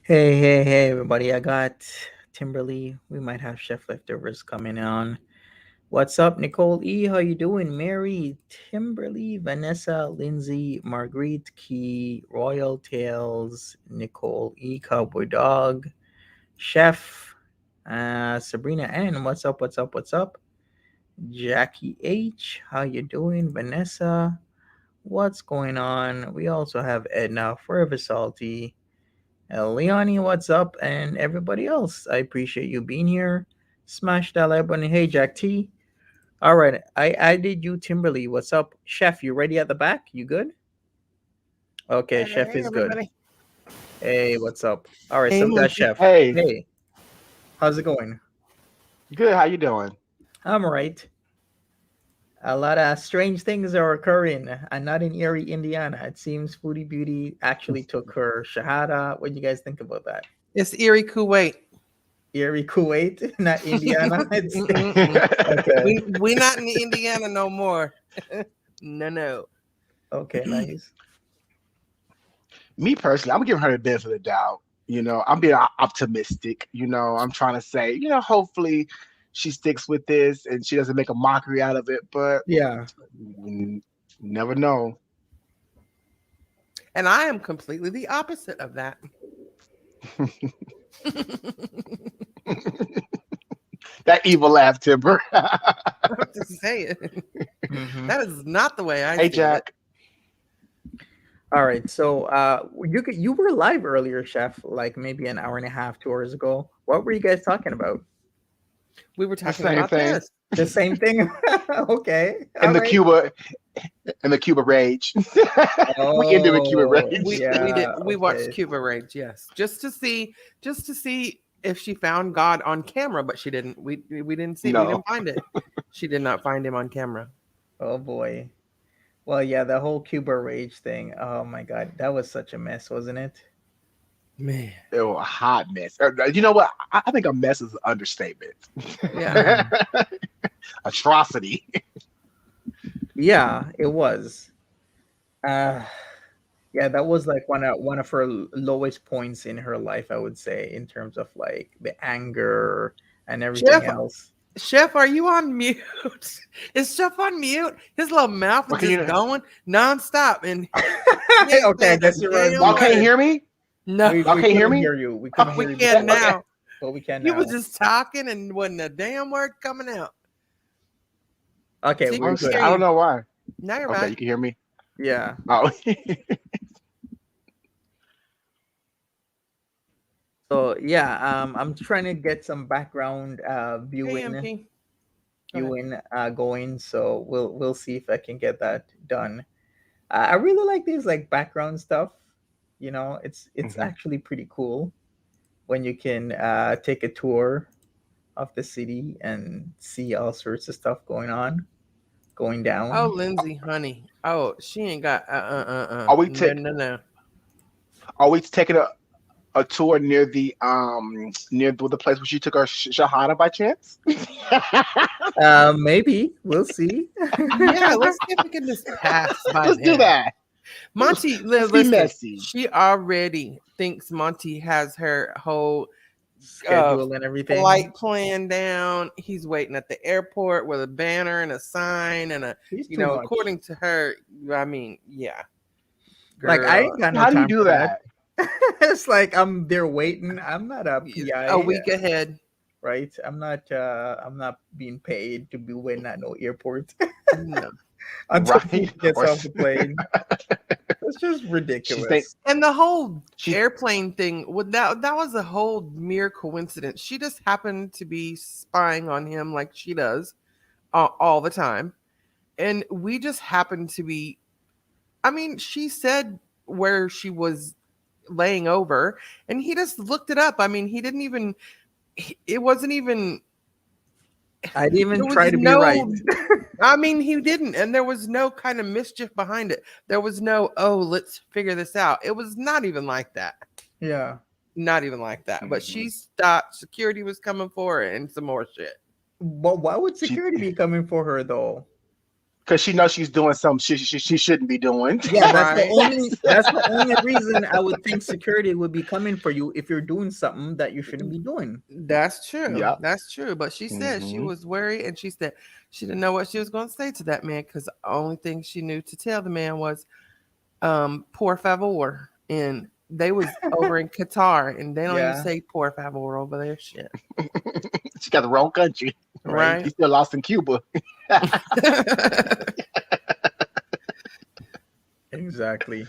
Hey, everybody. I got Timberly. We might have Chef Leftovers coming on. What's up, Nicole E? How you doing? Mary, Timberly, Vanessa, Lindsay, Marguerite, Key, Royal Tales, Nicole E, Cowboy Dog, Chef, Sabrina N. What's up? Jackie H. How you doing? Vanessa, what's going on? We also have Edna, Forever Salty. Leonie, what's up? And everybody else, I appreciate you being here. Smash that like button. Hey, Jack T. All right, I added you, Timberly. What's up? Chef, you ready at the back? You good? Okay, Chef Hey, is good. everybody. Hey, what's up? All right, Hey, so we got Monty. Chef. Hey, Hey, how's it going? good. How you doing? I'm all right. A lot of strange things are occurring, and not in Erie, Indiana. It seems Foodie Beauty actually took her Shahada. What do you guys think about that? It's Erie, Kuwait. Erie, Kuwait, not Indiana. It's we okay. we not in Indiana no more. No. Okay, nice. Me personally, I'm giving her the benefit of the doubt. I'm being optimistic. I'm trying to say, hopefully she sticks with this and she doesn't make a mockery out of it. But Yeah. you never know. And I am completely the opposite of that. That evil laugh, Timber. I'm just saying. Mhm. That is not the way I Hey, see Jack. All right. So, you were live earlier, Chef, like maybe an hour and a half, 2 hours ago. What were you guys talking about? it. We were The talking same about thing. this. The same thing. Okay. All And the right. Cuba and the Cuba rage. We ended with Cuba Oh, rage. yeah. We watched Okay. Cuba Rage, yes. Just to see if she found God on camera, but she didn't. We didn't see we No. didn't find it. She did not find him on camera. Oh boy. Well, yeah, the whole Cuba Rage thing. Oh my God, that was such a mess, wasn't it? Man. It was a hot mess. You know what? I think a mess is an understatement. Yeah. Mhm. Atrocity. Yeah, it was. Uh, yeah, that was like one of her lowest points in her life, I would say, in terms of like the anger and everything Chef, else. Chef, are you on mute? Is Chef on mute? His little mouth is What can just you? going nonstop, and he ain't Okay, I saying a guess you're on damn Y'all mute. can't word. hear me? No, Y'all We can't hear couldn't me? hear you. We couldn't we hear you can before, Okay. now. but we can He was now. just talking and wasn't a damn word coming out. Okay, See, we're we can good hear I don't you. know why. Now you're Okay, back. you can hear me. Yeah. Oh, So yeah, I'm trying to get some background Hey, viewing MP. Go ahead. viewing going. So we'll see if I can get that done. I really like these like background stuff. It's mhm. actually pretty cool when you can take a tour of the city and see all sorts of stuff going Oh, down. Lindsay, honey. Oh, she ain't got Are we No, take? no, no. Are we taking a tour near the place where she took our Shahada by chance? Maybe we'll see. Yeah, let's see if we can just pass by Let's do there. that. Monty, Let's be listen, messy. she already thinks Monty has her whole uh, Schedule and everything. flight plan down. He's waiting at the airport with a banner and a sign and She's too much. according to her, I mean, yeah, Like I girl, ain't got no How do you time do for that. that? It's like I'm there waiting. I'm not a a PI, week ahead. right? I'm not being paid to be waiting at no airport No. until Right? food gets Or off the plane. That's just she think ridiculous. And the whole she airplane thing, that was a whole mere coincidence. She just happened to be spying on him like she does all the time. And we just happened to be, I mean, she said where she was laying over, and he just looked it up. I mean, he didn't even, it wasn't even, I didn't there even try was to be right. no, I mean, he didn't. And there was no kind of mischief behind it. There was no, oh, let's figure this out. It was not even like that. Yeah. Not even like that. But mhm. she thought security was coming for her and some more shit. But why would she security be coming for her though? Because she knows she's doing something she shouldn't be doing. Yeah, Right. that's the only reason I would think security would be coming for you if you're doing something that you shouldn't be doing. That's true. Yep. That's true. But she said she Hmm. was worried, and she said she didn't know what she was going to say to that man because the only thing she knew to tell the man was por favor. And they was over in Qatar, and they don't even Yeah, say por favor over there. Shit. She got the wrong country. right. He's still lost in Cuba. Exactly.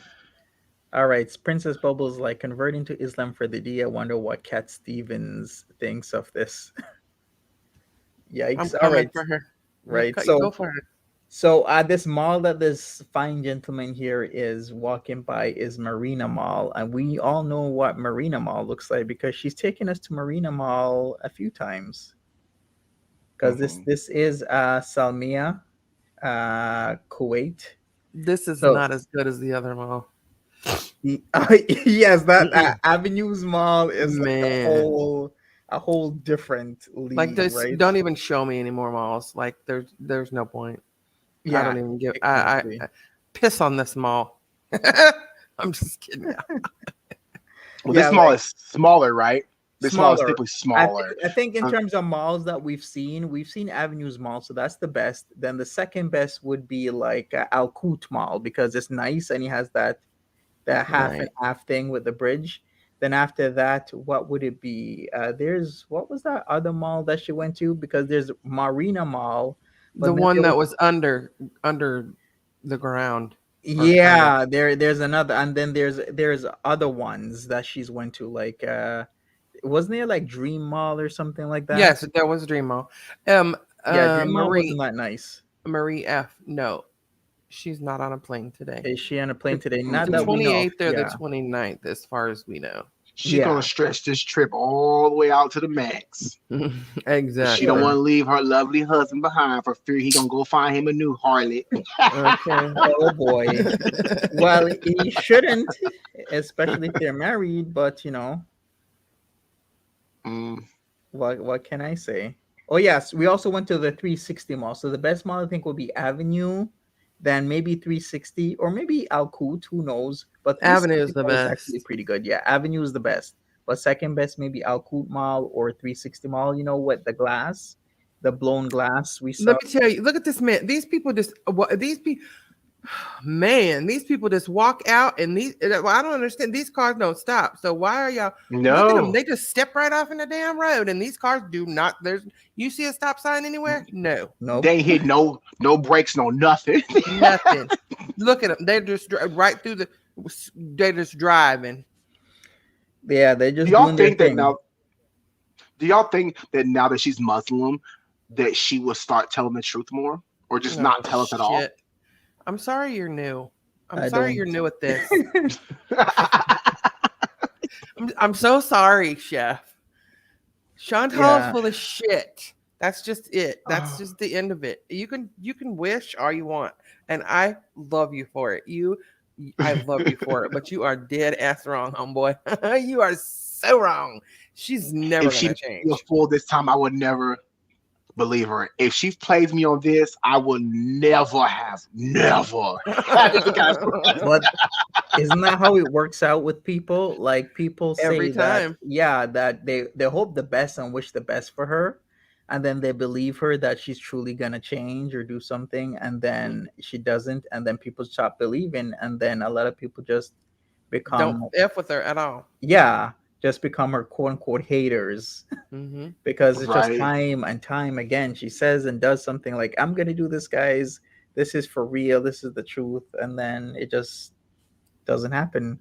All right. Princess Bubbles like converting to Islam for the D. I wonder what Cat Stevens thinks of this. I'm Yikes. All coming right. for her. Right. Go for her. So at this mall that this fine gentleman here is walking by is Marina Mall, and we all know what Marina Mall looks like because she's taken us to Marina Mall a few times. Because this Hmm. this is Salmiya, Kuwait. This is So not as good as the other mall. yes, that Mm-mm. Avenues Mall is like Man. a whole different Like league, this, right? don't even show me any more malls. Like there's no point. I Yeah, don't even give. exactly. I piss on this mall. I'm just kidding. Well, Yeah, this mall like is smaller, right? This mall is smaller. typically smaller. I think in Um, terms of malls that we've seen Avenues Mall, so that's the best. Then the second best would be like Al Qut Mall because it's nice and he has that half and Right. half thing with the bridge. Then after that, what would it be? There's what was that other mall that she went to? Because there's Marina Mall, The but then one there was that was under the ground or kind of. yeah, there's another, and then there's other ones that she's went to, like wasn't there like Dream Mall or something like that? Yes, there was Dream Mall. Um, Yeah, Dream Mall wasn't Marie that nice. Marie F. No, she's not on a plane today. Is she on a plane The, today? Not the that we mm-mm. know of. 28th or the Yeah, 29th, as far as we know. She's gonna yeah, stretch this trip all the way out to the max. She don't want Exactly. to sure. leave her lovely husband behind for fear he gonna go find him a new harlot. Okay. Oh boy. Well, he shouldn't, especially if they're married. But Mm, what can I say? Oh yes, we also went to the 360 mall. So the best mall I think would be Avenue, then maybe 360 or maybe Al Qut, who knows? But Avenue is 360 the mall is actually best. pretty good. Yeah, Avenue is the best. But second best maybe Al Qut Mall or 360 Mall. With the glass, the blown glass we Let saw. me tell you, look at this man. These people just what these people man, these people just walk out and well, I don't understand. These cars don't stop. So why are y'all look at them? no, They just step right off in the damn road and these cars do not there's you see a stop sign anywhere? No. Nope. they ain't hit no brakes, no nothing. Nothing. Look at them. They just right through the they're just driving. Yeah, they're do just y'all doing their think that thing. now? Do y'all think that now that she's Muslim, that she will start telling the truth more, or just Oh not tell us at all? shit. I'm sorry you're new. I'm I sorry don't. you're new at this. I'm so sorry, Chef. Chantal's Yeah. full of shit. That's just it. That's Oh, just the end of it. You can wish all you want, and I love you for it. I love you for it, but you are dead ass wrong, homeboy. You are so wrong. She's never if she gonna makes me a change. fool this time, I would never believe her. If she plays me on this, I will never have this kind of. But isn't that how it works out with people? Like people Every say that, time. yeah, that they hope the best and wish the best for her, and then they believe her that she's truly gonna change or do something, and then she doesn't, and then people stop believing, and then a lot of people just Don't become, f with her at all. yeah, just become her quote unquote haters Hmm. because it's just Right. time and time again. She says and does something like, "I'm gonna do this, guys. This is for real. This is the truth," and then it just doesn't happen.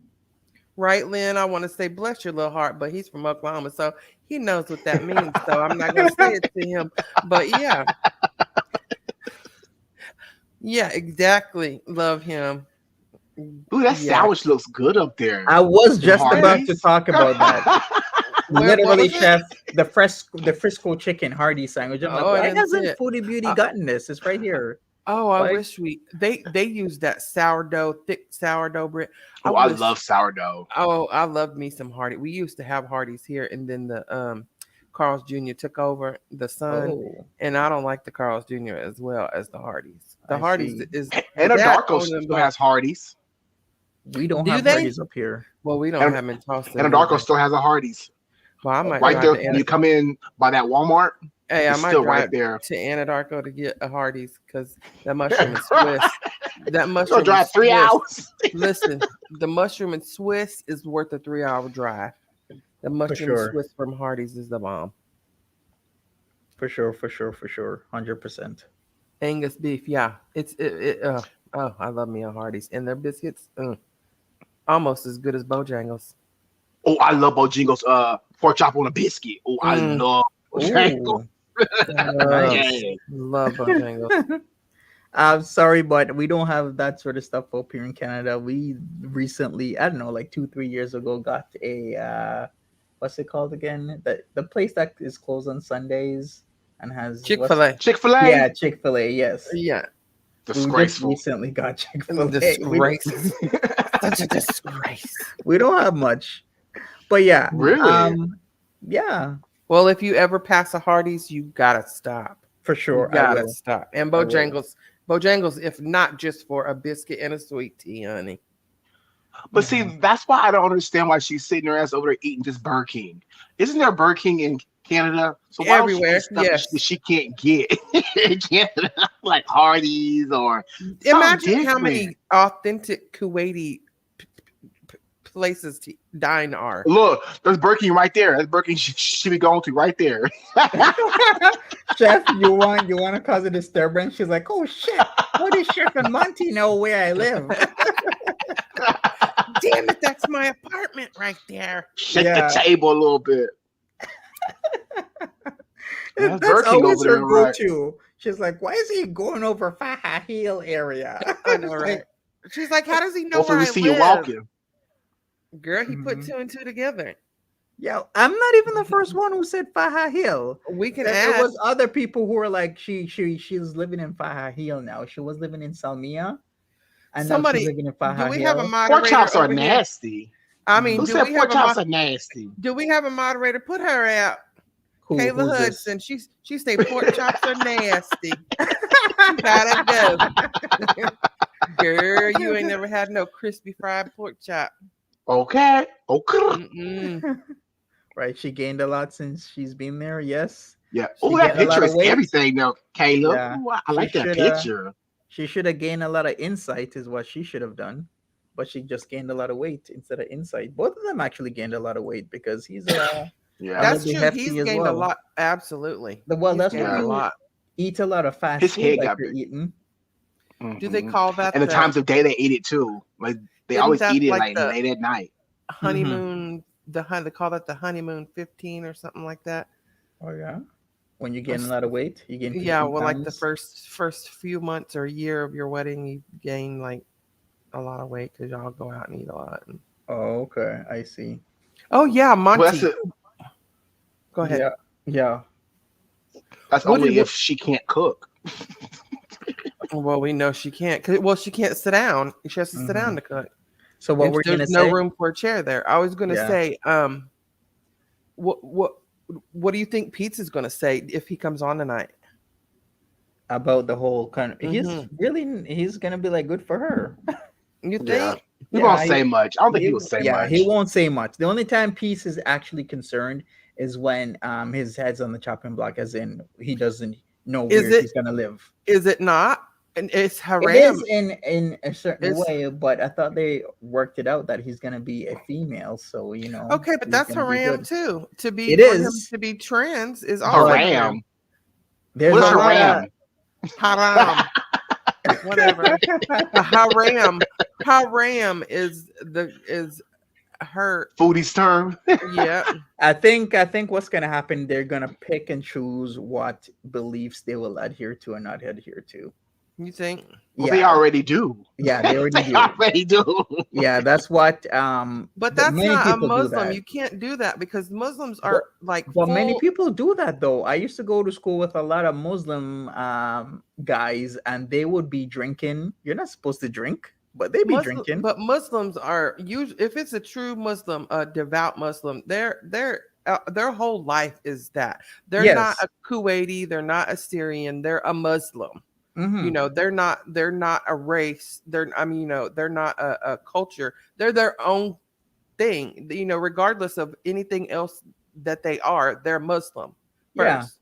Right, Lynn? I want to say bless your little heart, but he's from Oklahoma, so he knows what that means. So I'm not gonna say it to him. But yeah, yeah, exactly. Love him. Ooh, that Yeah. sandwich looks good up there. I was Them just about to Hardee's. talk about that. What Literally, was it? chef, the Frisco chicken Hardy sandwich. I'm like, Oh, I why didn't see hasn't it. Foodie Beauty Uh, gotten this? It's right here. oh, I Like, wish they use that thick sourdough bread. I Oh, I wish. love sourdough. Oh, I loved me some Hardy. We used to have Hardee's here, and then the Carl's Jr. took over the son, Oh, and I don't like the Carl's Jr. as well as the Hardys. The I Hardys see. is the And dad Darko owned them still both. has Hardee's. We don't Do have they? parties up here. Well, we don't And have them in Tulsa and neither. Darko still has a Hardee's. Well, I might Right drive there to when you come in by that Walmart. Hey, I It's might still right drive there. to Anadarko to get a Hardee's because that mushroom and Swiss. That You're gonna mushroom and drive 3 Swiss. hours. Listen, the mushroom and Swiss is worth a 3-hour drive. The mushroom and sure. Swiss from Hardee's is the bomb. For sure. 100%. Angus beef, yeah, oh, I love me a Hardee's and their biscuits, almost as good as Bojangles. Oh, I love Bojangles. Pork chop on a biscuit. Oh, I Mm. love Bojangles. Ooh, Nice. Yeah. Love Bojangles. I'm sorry, but we don't have that sort of stuff up here in Canada. We recently, I don't know, like 2-3 years ago, got a what's it called again? The place that is closed on Sundays and has Chick-fil-A. Chick-fil-A. Yeah, Chick-fil-A. Yes, Yeah, we just Disgraceful. recently got Chick-fil-A. disgrace. Such a disgrace. We don't have much, but yeah, Really? yeah, Well, if you ever pass a Hardee's, you gotta stop. for You sure. I gotta will. stop. And I will. Bojangles, if not just for a biscuit and a sweet tea, honey. But see, that's why I don't understand why she's sitting her ass over there eating just Burger King. Isn't there Burger King in Canada? So why don't she Everywhere, get stuff yes. that she can't get in Canada, like Hardee's or Imagine how different. many authentic Kuwaiti places to dine are. Look, there's Burger King right there. That's Burger King she be going to right there. Chef, you want to cause a disturbance? She's like, oh shit, how does Chef and Monty know where I live? Damn it, that's my apartment right there. Shake Yeah. the table a little bit. That's Burger That's King always over her there, right? go-to. She's like, why is he going over Faha Hill area? I know, right? She's like, how does he know Hopefully where we I see live? you walking. Girl, he put Mhm. 2 and 2 together. Yeah, I'm not even the first one who said Faha Hill. We can There ask. was other people who were like, she's living in Faha Hill now. She was living in Salmia, and now Somebody, she's living in do Faha we Hill. have a Pork moderator chops are over here? nasty. I mean, Who do said we pork have a chops are nasty? do we have a moderator? Put her out. Who's Kayla this? Hudson. She say pork chops are nasty. Gotta go. Girl, you ain't never had no crispy fried pork chop. Okay. Okay. Mm-mm. Right, she gained a lot since she's been there. Yes, Yeah. She Oh, that gained a lot picture of is weight. everything though, Caleb. Yeah. Ooh, I She like that shoulda- picture. she should have gained a lot of insight, is what she should have done. But she just gained a lot of weight instead of insight. Both of them actually gained a lot of weight because he's Yeah. That's be true. hefty He's as gained a well. lot. Absolutely. Well, He's that's gained what a you lot. eat a lot of fast His food head like got you're big. eating. Do they Mhm. call that And the times of day they eat it too. Like they Isn't always that eat it like like the- late at night. honeymoon? They call that the honeymoon 15 or something like that. Oh yeah. When you gain a lot of weight, you gain. Yeah, 15 well, like the pounds. first few months or year of your wedding, you gain like a lot of weight because y'all go out and eat a lot. Oh, okay, I see. Oh yeah, Monty. Well, Go ahead. Yeah. that's What only did- if she can't cook. Well, we know she can't. She can't sit down. She has to sit down to cook. So what And we're gonna there's no say room for a chair there. I was gonna Yeah. say, what do you think Peetz is gonna say if he comes on tonight? about the whole kind of, Mhm. he's gonna be like, good for her. You think? Yeah. He Yeah, won't say much. I don't think he will say much. He won't say much. The only time Peace is actually concerned is when his head's on the chopping block, as in he doesn't know Is where it- he's gonna live. Is it not? And it's haram. It is in a certain It's- way, but I thought they worked it out that he's gonna be a female, so you know. Okay, but he's that's gonna be haram good. too. To be It for him is. to be trans is also Haram. There's What's a lot of- haram? haram. Whatever. Haram is her. Foodie's term. Yeah. I think what's gonna happen, they're gonna pick and choose what beliefs they will adhere to and not adhere to. You think? Well, they already do. Yeah, they already They do. already do. Yeah, that's what But that's many not a people do Muslim. that. You can't do that because Muslims are like. But many full- people do that though. I used to go to school with a lot of Muslim guys, and they would be drinking. You're not supposed to drink, but they be drinking. But Muslims are usually, if it's a true Muslim, a devout Muslim, they're their whole life is that they're not Yes. a Kuwaiti, they're not a Syrian, they're a Muslim. Mm-hmm. They're not a race. They're not a culture. They're their own thing. Regardless of anything else that they are, they're Muslim Yeah. first.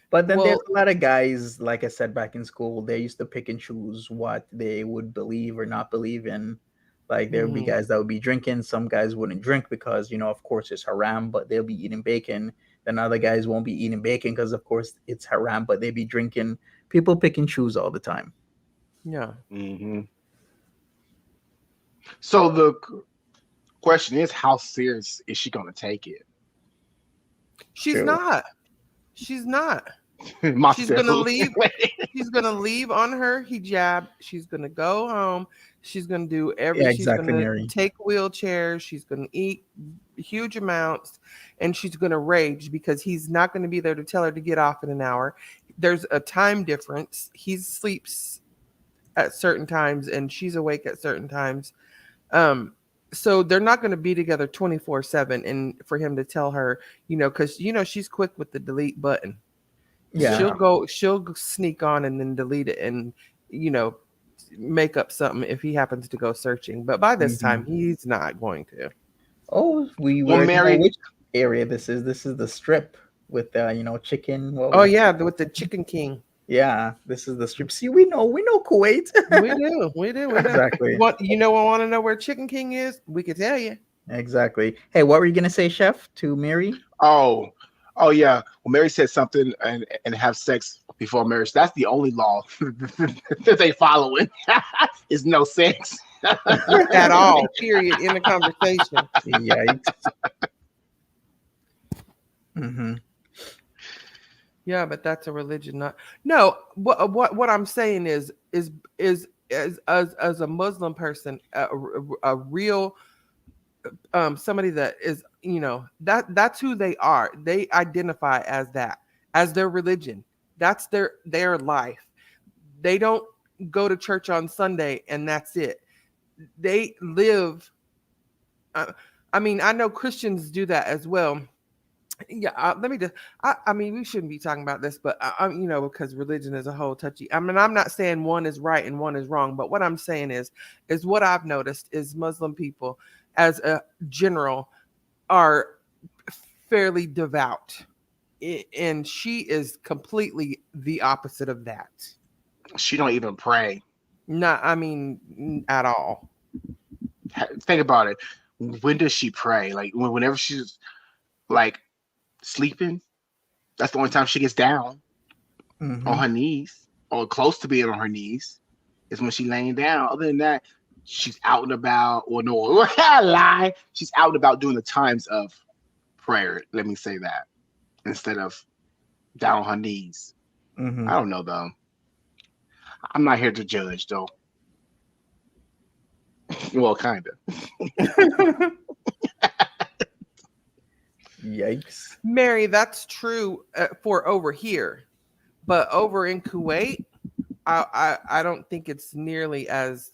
But then there's Well, a lot of guys, like I said back in school, they used to pick and choose what they would believe or not believe in. Like there would be mhm, guys that would be drinking, some guys wouldn't drink because, of course it's haram, but they'll be eating bacon. Then other guys won't be eating bacon because of course it's haram, but they be drinking. People pick and choose all the time. yeah, Hmm. So the question is, how serious is she going to take it? she's True. not. She's not. Monty She's said, gonna leave. She's gonna leave on her hijab. She's gonna go home. She's gonna do Yeah, She's exactly, gonna Mary. take wheelchairs. She's gonna eat huge amounts, and she's gonna rage because he's not gonna be there to tell her to get off in an hour. There's a time difference. He sleeps at certain times, and she's awake at certain times. Um, so they're not going to be together 24/7, and for him to tell her, because she's quick with the delete button. Yeah. She'll sneak on and then delete it and you know make up something if he happens to go searching, but by this Hmm. time he's not going to. Oh, we Well, already know Mary, which area this is. This is the strip with chicken. What Oh was yeah, with the Chicken King. Yeah, this is the strip. See, we know Kuwait. We do. Exactly. I want to know where Chicken King is, we could tell you. Exactly. Hey, what were you gonna say, Chef, to Mary? oh, oh yeah. Well, Mary said something and have sex before marriage. That's the only law that they following is no sex. At all, period, in the conversation. Yikes. Mm-hmm. Yeah, but that's a religion, not no. What I'm saying is as a Muslim person, a real somebody that is that's who they are. They identify as that, as their religion. That's their life. They don't go to church on Sunday and that's it. They live. Uh, I know Christians do that as well. Yeah, let me just. I mean, we shouldn't be talking about this, but because religion is a whole touchy. I mean, I'm not saying one is right and one is wrong, but what I'm saying is what I've noticed is Muslim people, as a general, are fairly devout, and she is completely the opposite of that. She don't even pray. Not, I mean, at all. Think about it. When does she pray? Like whenever she's like sleeping, that's the only time she gets down on Mm-hmm. her knees or close to being on her knees is when she's laying down. Other than that, she's out and about, or no, I lie. She's out and about doing the times of prayer. Let me say that instead of down on her knees. Mm-hmm. I don't know though. I'm not here to judge though. Well, kind of. Yikes. Mary, that's true for over here, but over in Kuwait, I don't think it's nearly as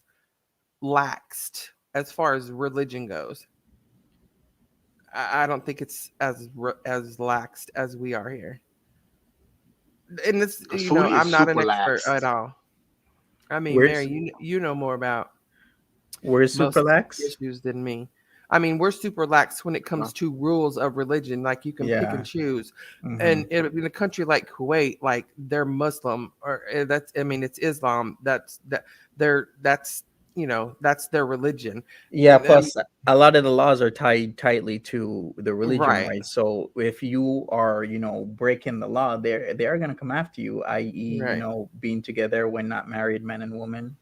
laxed as far as religion goes. I don't think it's as laxed as we are here. And this, Because foodie is I'm not an super expert at laxed. all. I mean, Mary, Where's you know more about where's most of the Superlax? issues than me. I mean, we're super lax when it Uh, comes to rules of religion. Like you can pick and Yeah. choose. Mm-hmm. And in a country like Kuwait, like they're Muslim, or that's, I mean, it's Islam. That's that's their religion. Yeah, I mean, plus a lot of the laws are tied tightly to the religion, right, right? So if you are, breaking the law, they're gonna come after you, i.e., right. being together when not married, men and women.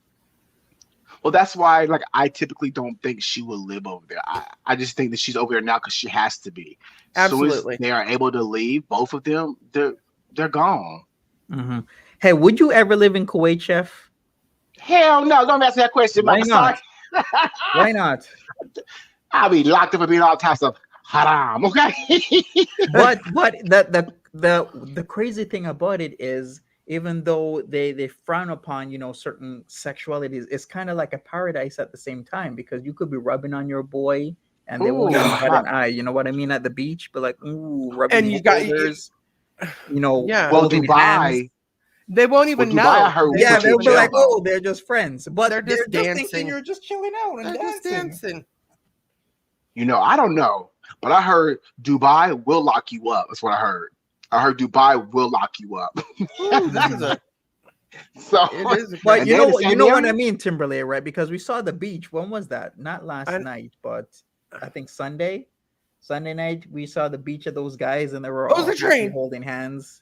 well, that's why, like, I typically don't think she will live over there. I just think that she's over there now because she has to be. As soon as Absolutely. they are able to leave, both of them, they're gone. Hmm. Hey, would you ever live in Kuwait, Chef? Hell no! Don't ask me that question. Why I'm not? sorry. Why not? I'll be locked up and being all types of haram. Okay. But the crazy thing about it is, even though they frown upon certain sexualities, it's kind of like a paradise at the same time, because you could be rubbing on your boy and they won't even Ooh, bat an eye. You know what I mean? At the beach, but like, ooh, rubbing And you got shoulders, yeah. well, holding hands. They won't even Dubai, I know. heard They Yeah, put won't you they'll in even be jail like, know. though. oh, they're just friends, but They're they're just just thinking dancing. you're just chilling out and They're just dancing. dancing. I don't know, but I heard Dubai will lock you up. That's what I heard. I heard Dubai will lock you up. Ooh, this is Mhm. So, it is a But and crazy. they're in the you same know what I area. mean, Timberlake, right? Because we saw the beach. When was that? Not last And night, but I think Sunday. Sunday night, we saw the beach of those guys, and they were oh, there's all a happy train. holding hands.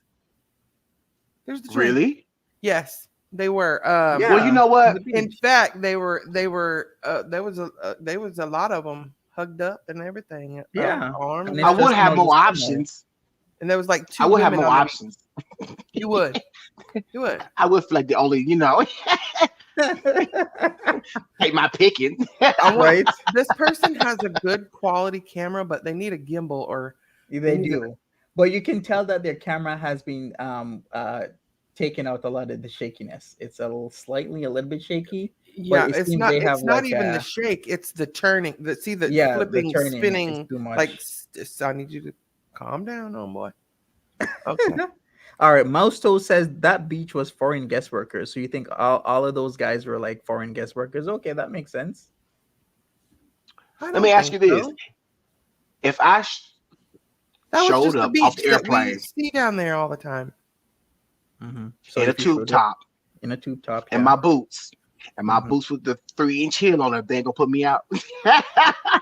There's the train. Really? Yes, they were. Well, you Yeah, know on the what? In beach. fact, they were. There was a lot of them hugged up and everything, Yeah, arm and and I it's leg. would just have more just summer. options. And there was like I two would have women more on the beach. options. You would. You would. I would feel like the only, take my picking. I want. Right? This person has a good quality camera, but they need a gimbal or they They need a. do, but you can tell that their camera has been taking out a lot of the shakiness. It's a little bit shaky, but Yeah, it it's seems not. they have It's not like even the a shake. It's the turning. The yeah, the flipping, turning is spinning. too Like much. I need you to calm down, oh boy. Okay. All right, Mousto says that beach was foreign guest workers. So you think all of those guys were like foreign guest workers? Okay, that makes sense. I Let me don't ask think you this: so. if I That was showed just the up off beach the that we airplane see down there all the time. So in a if you tube showed up top in a tube top, and yeah. my boots, Mhm. with the 3-inch heel on it, they ain't gonna put me out.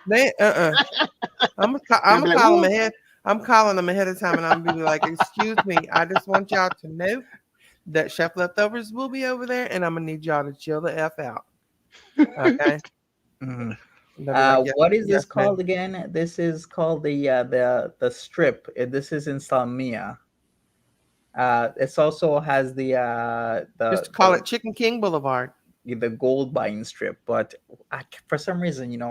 They I'm They'll gonna be like, call them "Woo." ahead. I'm calling them ahead of time, and I'm gonna be like, "Excuse me, I just want y'all to know that Chef Leftovers will be over there, and I'm gonna need y'all to chill the f out." Okay? Mhm. And they'll be like, "Yes, What is this yes, ma'am." called again? This is called the strip. This is in Salmia. It also has Just call it Chicken King Boulevard. the gold buying strip, but for some reason,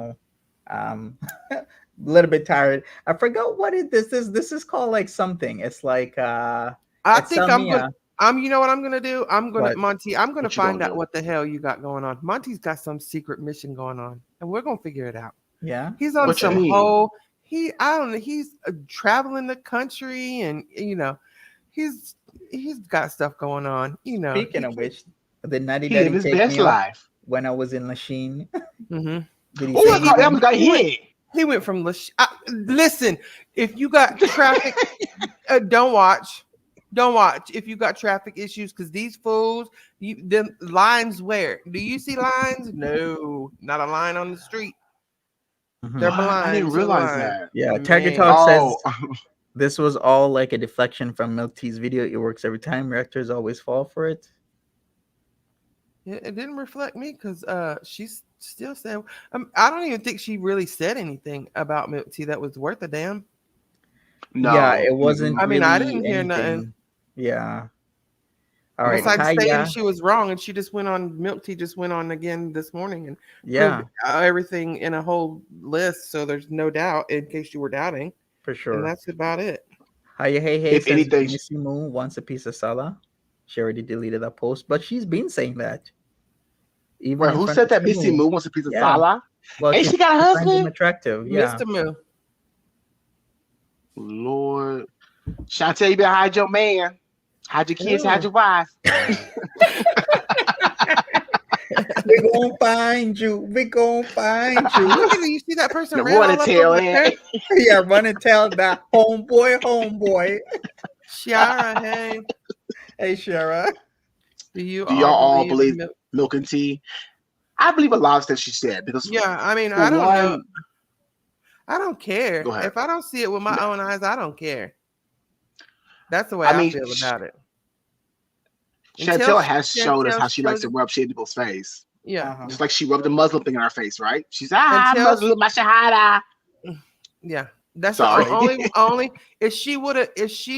a little bit tired. I forgot what this is. This is called like something. It's like I it's think I'm gonna. Salmia, You know what I'm gonna do? I'm gonna but Monty. I'm gonna What you gonna find out do? what the hell you got going on. Monty's got some secret mission going on, and we're gonna figure it out. yeah, He's on What you some okay. mean? whole. I don't know. He's traveling the country, and he's he's got stuff going on. Speaking He of can't. which, did Natty He live Daddy his take best me up life. when I was in Lachine? Hmm. Did he Oh say my God, I anything? almost got He went. hit. He went from listen. If you got traffic, don't watch. Don't watch if you got traffic issues because these fools, the lines where? Do you see lines? No, not a line on the street. They're Mhm. What? I didn't blind to the realize line. that. Yeah, Tiger Man, Talk Oh, says this was all like a deflection from Milk Tea's video. It works every time. Reactors always fall for it. it didn't reflect me because she's still saying. I don't even think she really said anything about milk tea that was worth a damn. Yeah, no. it wasn't I mean, I really didn't hear nothing anything. Yeah. All right, Mm-mm. besides saying Kaya. she was wrong, and she just went on. Milk tea just went on again this morning and proved Yeah, everything in a whole list. So there's no doubt, in case you were doubting, for and sure. that's about it. Kaya Hey Hey If says anything, Missy Moo wants a piece of Sala. She already deleted that post, but she's been saying that even wait, in who front said of that Missy Shamu. Moo wants a piece of Yeah. Sala? Well, Ain't she got a she finds him husband? attractive. Yeah. Mr. Moo. Lord. Shantae, you better hide your man. Hide your kids, hide Ew. your wife. We gonna find you. We gonna find you. Look at it. You see that person The ran royal all up over tail the end. curb? Yeah, run and tell that homeboy. Shara, hey, Hey, Shara. do you Do y'all all all believe in believe milk? milk and tea? I believe a lot of stuff she said because Yeah, I mean, for I don't know. one, I don't care. go ahead. If I don't see it with my own eyes, I don't care. That's the way I I mean, feel about it. Chantel has showed us Chantel how she likes shows to it, rub shit in people's face. yeah. Uh-huh. Just like she rubbed the Muslim thing in her face, right? She's Until Muslim, my Shahada. yeah, that's the Sorry. only if she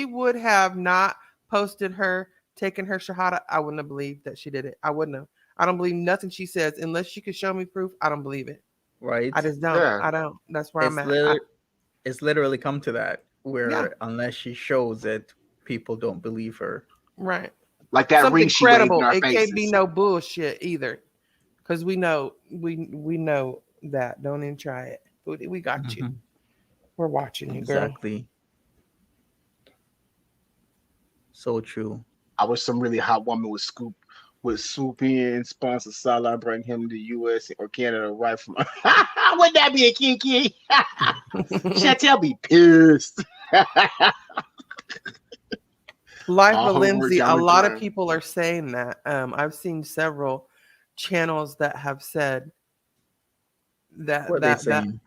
would have not posted her taking her shahada, I wouldn't have believed that she did it. I wouldn't have. I don't believe nothing she says unless she could show me proof. I don't believe it. Right. I just don't. Yeah. I don't. That's where I'm It's at. it's literally come to that Yeah, where unless she shows it, people don't believe her. right. Like that ring Something she waved in credible. our It can't be faces. no bullshit either, because we know that. Don't even try it. Foodie. We got you. Mhm. We're watching you, girl. Exactly. So true. I wish some really hot woman would swoop in, sponsor Salah, and bring him to U.S. or Canada right from. Wouldn't that be a kiki? Chantel be pissed. Life All of her work Lindsay, a down the lot of drain. people are saying that. I've seen several channels that have said What are that they that that saying?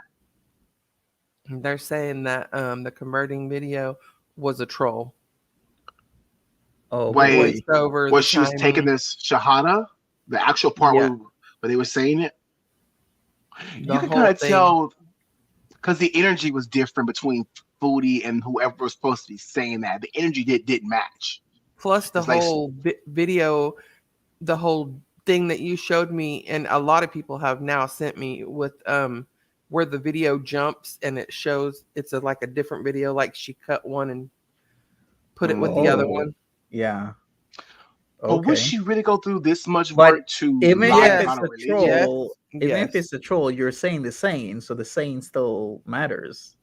they're saying that the converting video was a troll. Oh The Wait, boy. voiceover, the was she was taking timing, this Shahada, the actual part yeah, where they were saying it? You the can kind whole of thing. tell because the energy was different between Foodie and whoever was supposed to be saying that. The energy didn't match. Plus the It's like, whole video, the whole thing that you showed me, and a lot of people have now sent me with where the video jumps and it shows it's like a different video, like she cut one and put it with the other mhm. Oh, one. yeah. But would Okay. she really go through this much But work to even lie if Yes, it's about a a religion? yes, troll, even if yes. it's a troll, you're saying the saying, so the saying still matters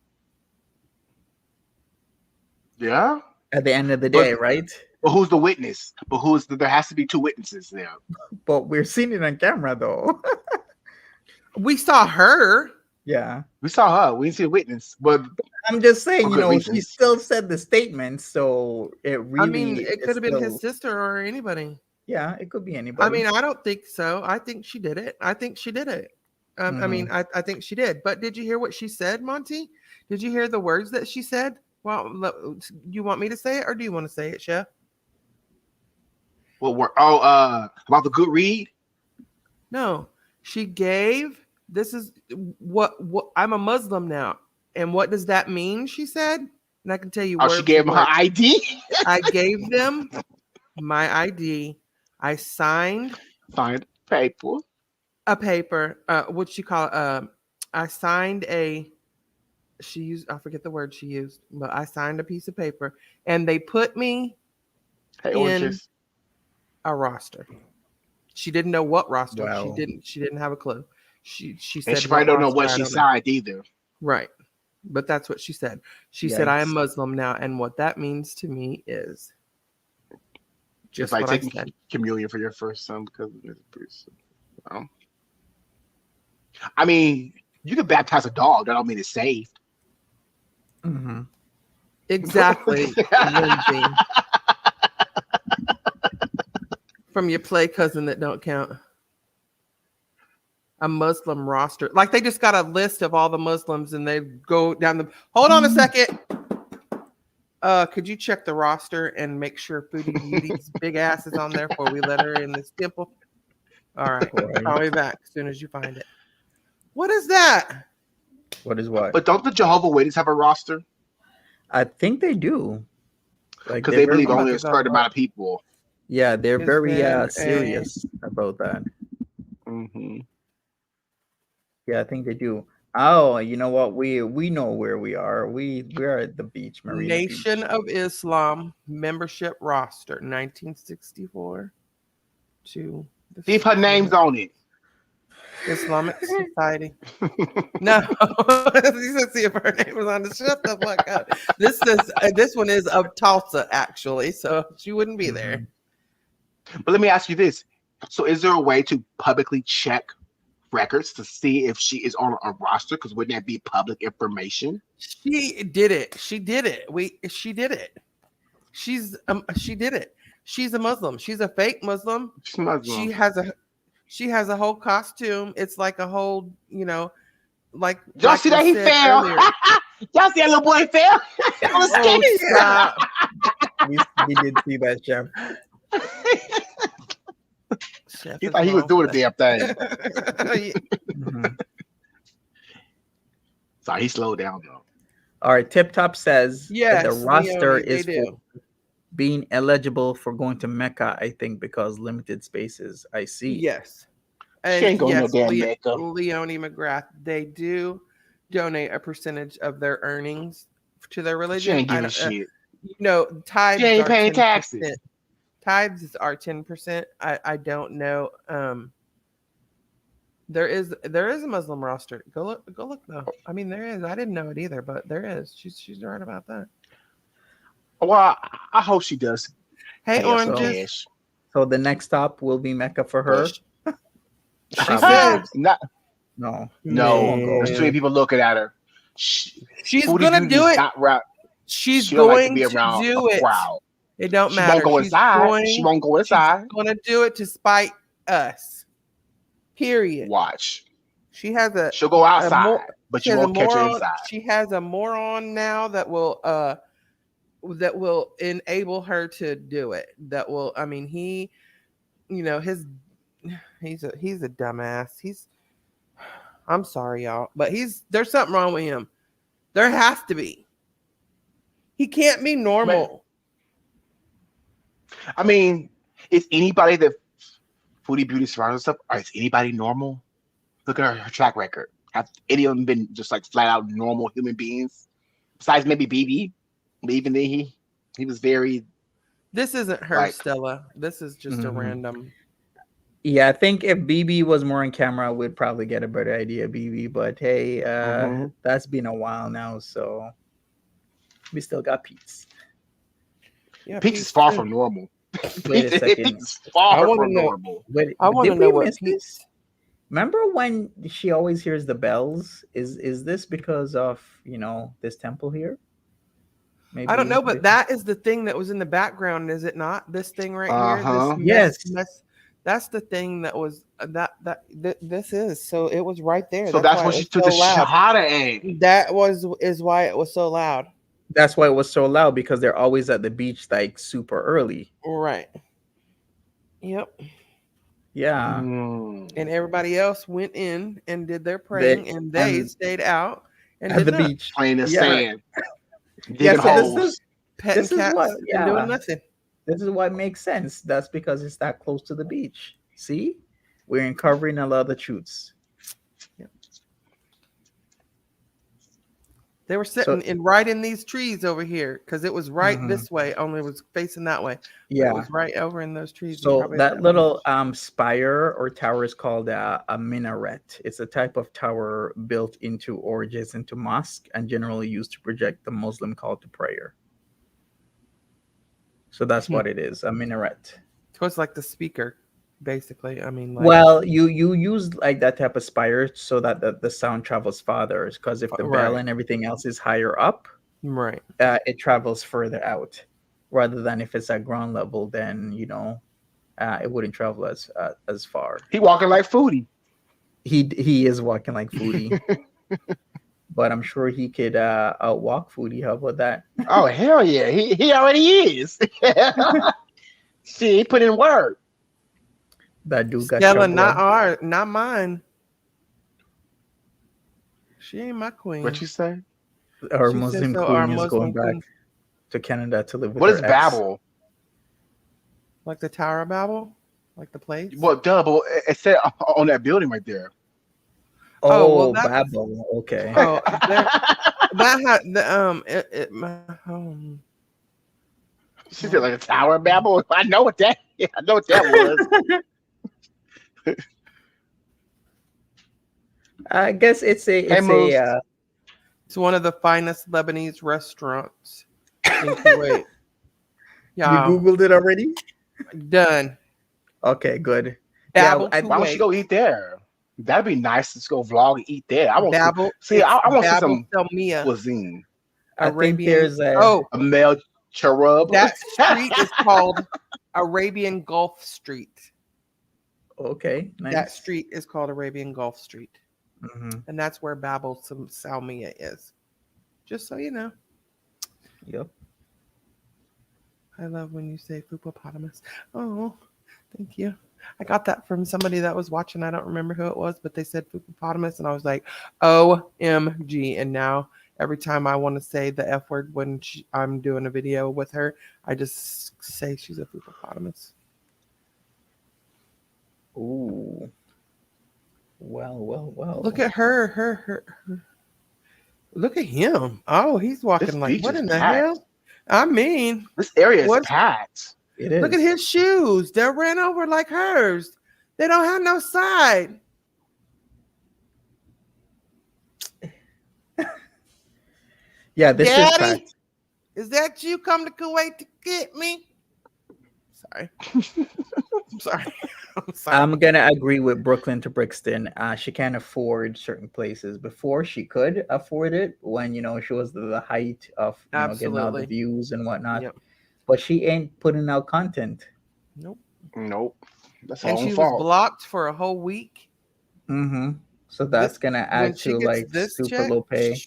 Yeah, at the end of the but day, right? but who's the witness? But there has to be two witnesses there. But we're seeing it on camera though. We saw her. Yeah. We saw her. We didn't see a witness, but I'm just saying, for good she reasons. still said the statement, so it I mean, really it is could have been his still, sister or anybody. yeah, it could be I anybody. mean, I don't think so. I think she did it. I think she did it. I Hmm. mean, I think she did. But did you hear what she said, Monty? Did you hear the words that she said? Well, you want me to say it or do you want to say it, Chef? Well, we're about the good read. No, she gave. This is what I'm a Muslim now, and what does that mean? She said, and I can tell you Oh, she word for gave him her word. ID. I gave them my ID. I signed Signed paper. a paper. What you call it? I signed a. She used. I forget the word she used, but I signed a piece of paper, and they put me Hey, in oranges. a roster. She didn't know what roster. She Wow. didn't. She didn't have a clue. She And said she probably what don't know roster. what I she don't know. signed either. Right. But that's what she said. She said, I am Yikes. Muslim now. And what that means to me is It's just like what I taking said. communion for your first son because of this person. I mean, you can baptize a dog. That don't mean it's saved. Hmm. Exactly, Lindsay. From your play cousin that don't count. A Muslim roster. Like they just got a list of all the Muslims and they go down the. Hold on a second. Could you check the roster and make sure Foodie Beauty's big ass is on there before we let her in this temple? All right. Boy. Call me back as soon as you find it. What is that? What is what? But don't the Jehovah Witnesses have a roster? I think they do. Like Because they're they believe I'm very, about only to a go certain look. amount of people. yeah, they're It's very been a serious about that. Hmm. Yeah, I think they do. Oh, you know what? We know where we are. We're at the beach, Marina Nation Beach. of Islam membership roster, 1964 to See if her name's on it. Islamic Society. No, you should see if her name was on the shut the fuck up. This one is of Tulsa actually, so she wouldn't be Hmm. there. But let me ask you this. So is there a way to publicly check records to see if she is on a roster? Because wouldn't that be public information? She did it. She did it. She did it. She did it. She's a Muslim. She's a fake Muslim. She's Muslim. She has a whole costume. It's like a whole, like Y'all see we that he said fell? earlier. Y'all see that little boy fell on the Oh, skate? stop. We did see that, Chef. Chef He is thought he was wrong doing for a damn thing. that. Hmm. So he slowed down though. All right, Tip Top says that the Yes, roster Leonie, they is for do. being eligible for going to Mecca, I think, because limited spaces. I see. Yes. She And ain't going no yes, damn Mecca. Leonie McGrath, they do donate a percentage of their earnings to their She religion. ain't giving shit. She Tithes ain't are paying 10%. taxes. Tithes are 10%. I don't know. There is a Muslim roster. Go look though. I mean, there is. I didn't know it either, but there is. She's right about that. Well, I hope she does Hey, pay us some oranges, cash. So the next stop will be Mecca for her. push. She said, Not, No, she no, won't go. there's too many people looking at her. She's Foodie gonna Beauty do is it. not right. She's She don't like to going be to around a do it. crowd. It don't She matter. won't go She's inside. She won't go inside. gonna do it to spite us. Period. Watch. She has She'll go outside, more- but she you has a won't catch her moron. inside. She has a moron now that will enable her to do it. That will. I mean, he's a dumbass. I'm sorry, y'all, but there's something wrong with him. There has to be. He can't be normal. I mean, is anybody that Foodie Beauty surrounds herself? Or is anybody normal? Look at her track record. Have any of them been just like flat out normal human beings? Besides maybe BB, but even then he was very. This isn't her, Like- Stella. This is just a Mhm. random. Yeah, I think if BB was more on camera, we'd probably get a better idea of BB. But hey, Mhm. that's been a while now, so we still got Peetz. Yeah, Peetz is far from normal. Wait a second. Peetz is far I wanna from know- normal. Wait, I want to did know we what miss this? Remember when she always hears the bells? Is this because of this temple here? Maybe I don't know, but that is the thing that was in the background, is it not? This thing right Uh-huh. here. Yes. That's the thing that was this is. So it was right there. So that's why when it she was took so the loud. Shahada egg. That is why it was so loud. that's why it was so loud, because they're always at the beach like super early. Right. Yep. Yeah. Mm. And everybody else went in and did their praying, and they stayed out and At did the nothing. beach. Playing the Yeah. sand. Yeah, Digging so holes. this Petting This is cats what- and yeah. doing nothing. is what makes sense. That's because it's that close to the beach. See? We're uncovering a lot of the truths. They were sitting right in these trees over here, because it was right Mhm. this way, only it was facing that way. But Yeah. it was right over in those trees. So Probably that little spire or tower is called a minaret. It's a type of tower built into or adjacent to mosque and generally used to project the Muslim call to prayer. So that's what it is, a minaret. So it's like the speaker, basically. I mean, like, Well, you use like that type of spire so that the sound travels farther, because if the bell Right. and everything else is higher up, right. it travels further out, rather than if it's at ground level, then it wouldn't travel as far. He walking like Foodie. He is walking like Foodie, but I'm sure he could outwalk Foodie. How about that? Oh hell yeah, he already is. See, he put in work. That dude got Stella, your not mine. She ain't my queen. What you say? blood. Our She said Muslim so, our queen is Muslim going back queen. to Canada to live with What her is ex. Babel? Like the Tower of Babel? Like the place? Well, duh, but it said on that building right there. Oh, well, Oh, that's- Babel. Okay. Oh, that had She said like a Tower of Babel. I know what that. I know what that was. I guess it's Moose. it's one of the finest Lebanese restaurants in Kuwait. You Yeah, googled it already? done. Okay, good. Babel, I- Why don't you go eat there? That'd be nice to go vlog and eat there. I want to Babel. see. I want to see Babel some Selmiya, cuisine. I think Arabian. there's a A male cherub. That street is called Arabian Gulf Street. okay. Nice. That street is called Arabian Gulf Street, Mhm. and that's where Babel Salmiya is. Just so you know. Yep. I love when you say hippopotamus. Oh, thank you. I got that from somebody that was watching. I don't remember who it was, but they said hippopotamus, and I was like, OMG. And now every time I want to say the F word when I'm doing a video with her, I just say she's a hippopotamus. Ooh. Well. Look at her. Look at him. Oh, he's walking This like, beach what is in the packed. hell? I mean, This area is What? packed. It is. look at his shoes. They're ran over like hers. They don't have no side. Yeah, this is Daddy, fact. is that you come to Kuwait to get me? Sorry. I'm sorry. I'm sorry. I'm gonna agree with Brooklyn to Brixton. She can't afford certain places. Before she could afford it when she was the height of getting all the Absolutely. views and whatnot. Yep. But she ain't putting out content. Nope. Nope. That's her And own she was fault. blocked for a whole week. Mm-hmm. So that's gonna When add she to gets like this super check, low pay.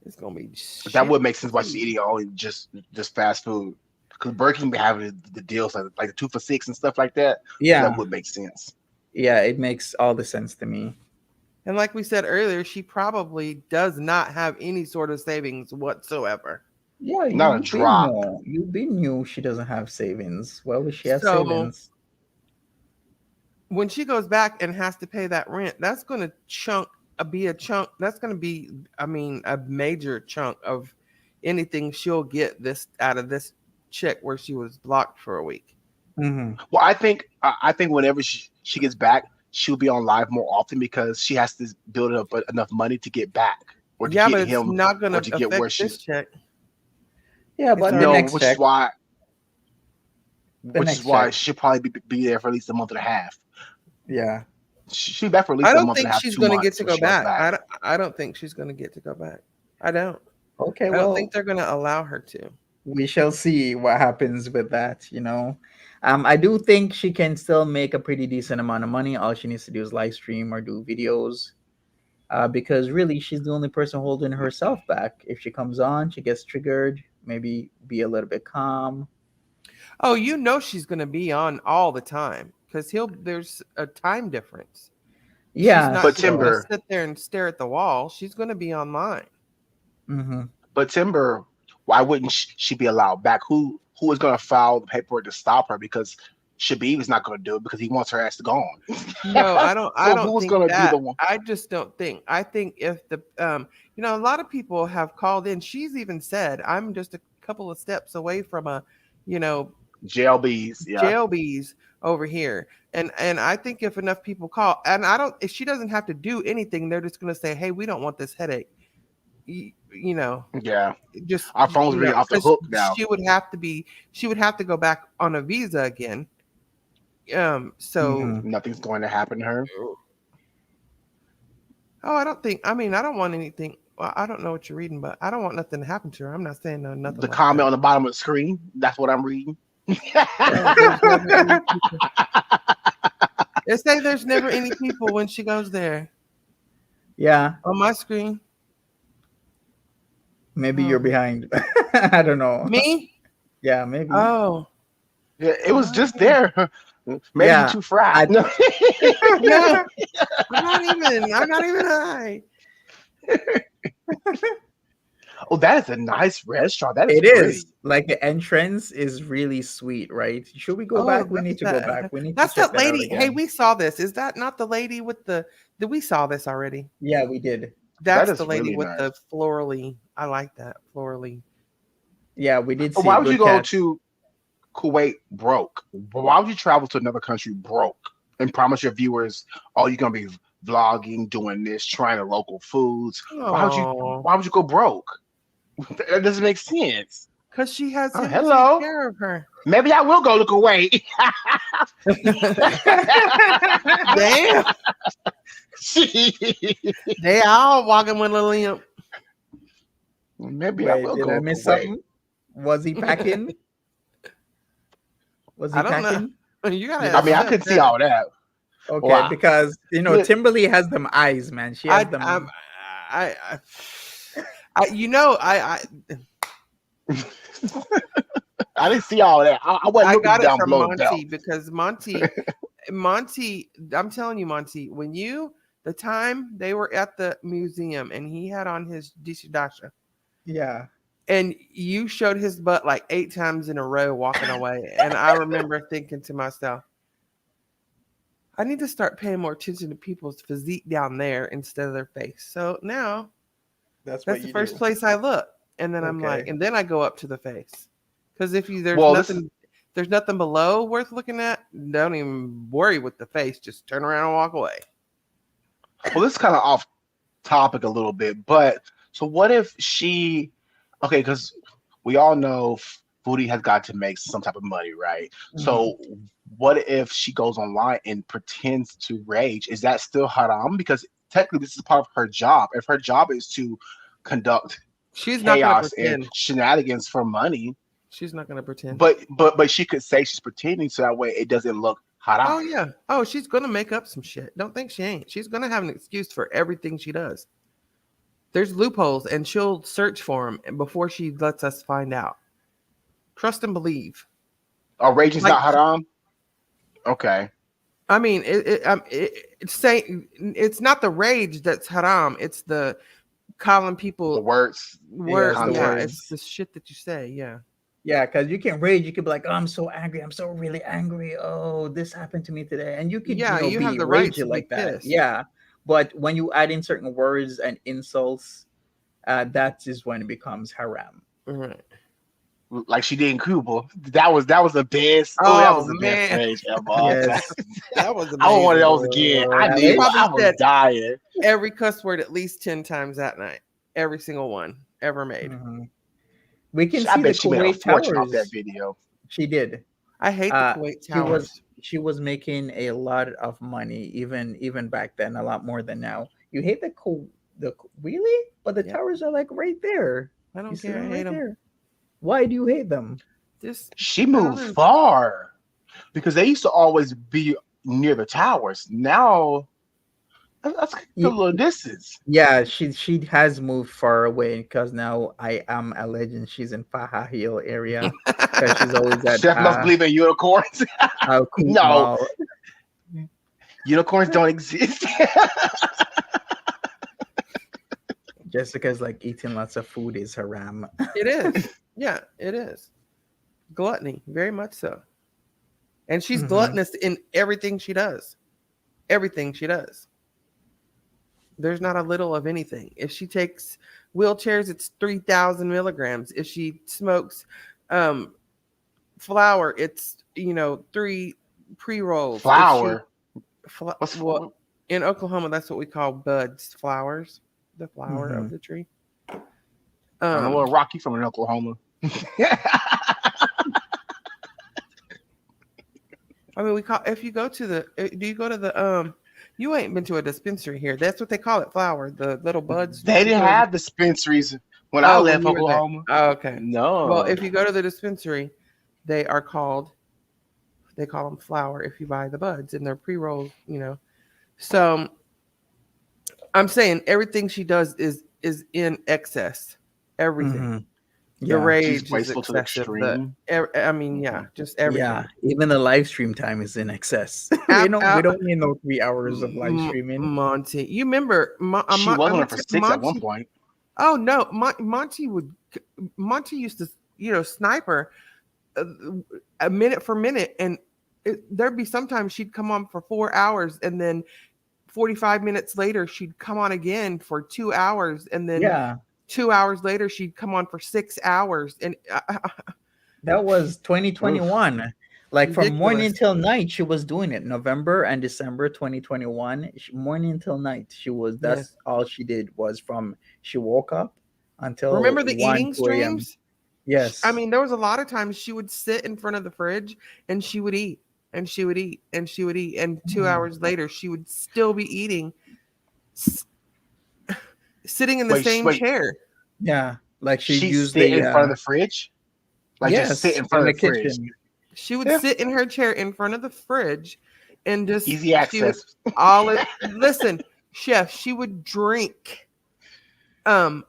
it's gonna be That shit. would make sense why she's eating only just fast food. Because Burger King be having the deals like the 2 for $6 and stuff like that. So that Yeah, would make sense. yeah, it makes all the sense to me. And like we said earlier, she probably does not have any sort of savings whatsoever. Yeah, Not a you've been drop. know. You've been knew she doesn't have savings. Why would she have So savings? when she goes back and has to pay that rent, that's going to be a chunk. That's going to be, I mean, a major chunk of anything she'll get this out of this check where she was blocked for a week. Mm-hmm. Well, I think whenever she gets back, she'll be on live more often because she has to build up enough money to get back or to Yeah, get but it's him not going or to to get where affect she. this check. Yeah, It's but the already No, next which is check, why the which is next why check. she'll probably be there for at least a month and a half. Yeah. She'll be back for at I least a don't month and think a half, she's two going to get months to when go she goes back. back. I don't think she's going to get to go back. I don't. Okay, I don't think well, they're going to allow her to. we shall see what happens with that. I do think she can still make a pretty decent amount of money. All she needs to do is live stream or do videos. Because really, she's the only person holding herself back. If she comes on, she gets triggered, maybe be a little bit calm. Oh, you know she's going to be on all the time because there's a time difference. She's Yeah, not But just going to so. Timber, sit there and stare at the wall. She's going to be online. Hmm. but Timber, why wouldn't she be allowed back? Who is going to file the paperwork to stop her? Because Shabib is not going to do it because he wants her ass to go No, on. I So don't who's think going to be the that. one? I just don't think. I think if a lot of people have called in. She's even said, "I'm just a couple of steps away from a, you know, JLBs, yeah. jailbees over here." And I think if enough people call, and I don't, if she doesn't have to do anything, they're just going to say, "Hey, we don't want this headache." You know, Yeah. just Our phones are really off the because hook now. she would have to go back on a visa again. So Hmm. Nothing's going to happen to her. oh, I don't think. I mean, I don't want anything. Well, I don't know what you're reading, but I don't want nothing to happen to her. I'm not saying nothing The like comment that. on the bottom of the screen, that's what I'm reading. Oh, there's never any people. It say there's never any people when she goes there Yeah, on my screen. maybe you're Oh, behind. I don't know. me? Yeah, maybe. Oh, Yeah, it was just oh. there. Maybe you Yeah, too fried. I. No. No, I'm not even. I'm not even high. Oh, that is a nice restaurant. That is It is pretty. like the entrance is really sweet, right? Should we go Oh, back? We need to go back. We need to that's check that that out lady. Hey, again. we saw this. Is that not the lady with the? Did we saw this already? Yeah, we did. That That's the is lady really with nice. the florally. I like that florally. Yeah, we did But see why it. would you Good go catch. to Kuwait broke? Why would you travel to another country broke and promise your viewers, oh, you're gonna be vlogging, doing this, trying the local foods? Why would you Oh, why would you go broke? That doesn't make sense. because she has Oh, him to take hello. care of her. Maybe I will go to Kuwait. Damn, they all walking with a limp. Maybe I Wait, will did I go to miss Kuwait. something? Was he packing? Was he I don't know. packing? You gotta I Yeah. mean, I accept could see that. all that. Okay, Wow. because Look, Timberly has them eyes, man. She has I, them. I, I, I I didn't see all that. I wasn't I looking got it down from below the belt. Monty because Monty, I'm telling you, Monty, the time they were at the museum and he had on his Dishdasha Yeah. and you showed his butt like 8 times in a row walking away. And I remember thinking to myself, I need to start paying more attention to people's physique down there instead of their face. So now That's what that's the you first do. place I look. And then I'm like, Okay. and then I go up to the face. Because if Well, this there's nothing below worth looking at, don't even worry with the face. Just turn around and walk away. well, this is kind of off topic a little bit, but So what if she? Okay, because we all know Foodie has got to make some type of money, right? Mhm. So what if she goes online and pretends to rage? Is that still haram? Because technically, this is part of her job. If her job is to conduct She's not gonna chaos and pretend. shenanigans for money, She's not gonna pretend. but she could say she's pretending so that way it doesn't look haram. Oh yeah. Oh, she's gonna make up some shit. Don't think she ain't. She's gonna have an excuse for everything she does. There's loopholes, and she'll search for them before she lets us find out. Trust and believe. Oh, raging's Like not haram. Okay, I mean, it's saying it's not the rage that's haram. It's the calling the people words, the word. Yes, the Yeah, context. it's words. the shit that you say. Yeah. Yeah, because you can rage. You could be like, "Oh, I'm so angry. I'm so really angry. Oh, this happened to me today," and you could, Yeah, you have be the right to raging be like that. pissed. Yeah, but when you add in certain words and insults, that is when it becomes haram. Right. Like she did in Cuba. That was the best. Oh, that Oh was the best man, rage of all time. Yes. that was I want one of amazing. those again. I She need Lavish. one. probably I was said dying. every cuss word at least 10 times that night. Every single one ever made. Mhm. We can I see the bet she made a Kuwait fortune off that towers. video. She did. I hate the Uh, Kuwait she was towers. she was making a lot of money, even back then, a lot more than now. You hate really, but the Yep. towers are like right there. I You don't see care. I them hate right them. there. Why do you hate them? Just, She I moved don't know. far because they used to always be near the towers. Now that's a Y- little distance. Yeah, she has moved far away because now I am a legend. She's in Faha Hill area because she's always at Chef must believe in unicorns. Coop No, Mall. unicorns don't exist. Jessica's like eating lots of food is haram. It is. Yeah, it is. Gluttony, very much so. And she's Hmm. gluttonous in everything she does. Everything she does. There's not a little of anything. If she takes wheelchairs, it's 3,000 milligrams. If she smokes um, flour, it's, three pre rolls. If she, Flower. What's well, in Oklahoma, that's what we call buds, flowers, the flower Hmm. of the tree. I don't know Um, what Rocky from in Oklahoma. I mean, we call if you go to the do you go to the you ain't been to a dispensary here. That's what they call it, flower. The little buds They that you didn't go to. have dispensaries when I Oh, when left you were there. Oklahoma. Oh, okay. Well, No. if you go to the dispensary, they are called they call them flower if you buy the buds and they're pre-rolls, So I'm saying everything she does is in excess. Everything. Hmm. The Yeah. She's rage is wasteful to the excessive. extreme. I mean, yeah, Mhm. just Yeah, everything. even the live stream time is in excess. we Out, don't we out, don't need no 3 hours of live streaming. Monty. You remember? She was I'm on gonna it for tell six at one Monty. point. Oh no, Monty used to sniper uh, a minute for minute, and there'd be sometimes she'd come on for 4 hours, and then 45 minutes later she'd come on again for 2 hours, and then Yeah, 2 hours later she'd come on for 6 hours, and that was Oof. 2021. Like from morning ridiculous. till night, she was doing it. November and December 2021, morning till night, she was. Yeah. That's all she did was from she woke up until Remember the 1 eating 2 a.m. streams? I Yes. mean, there was a lot of times she would sit in front of the fridge and she would eat and she would eat and she would eat. And two Mhm. hours later, she would still be eating, s- sitting in the Wait, same wait. chair. Yeah, like she'd She use sit the in front of the fridge, like just sit yes in in front the of the fridge. kitchen. She would Yeah, sit in her chair in front of the fridge and easy she would, access. listen, chef, she would drink um,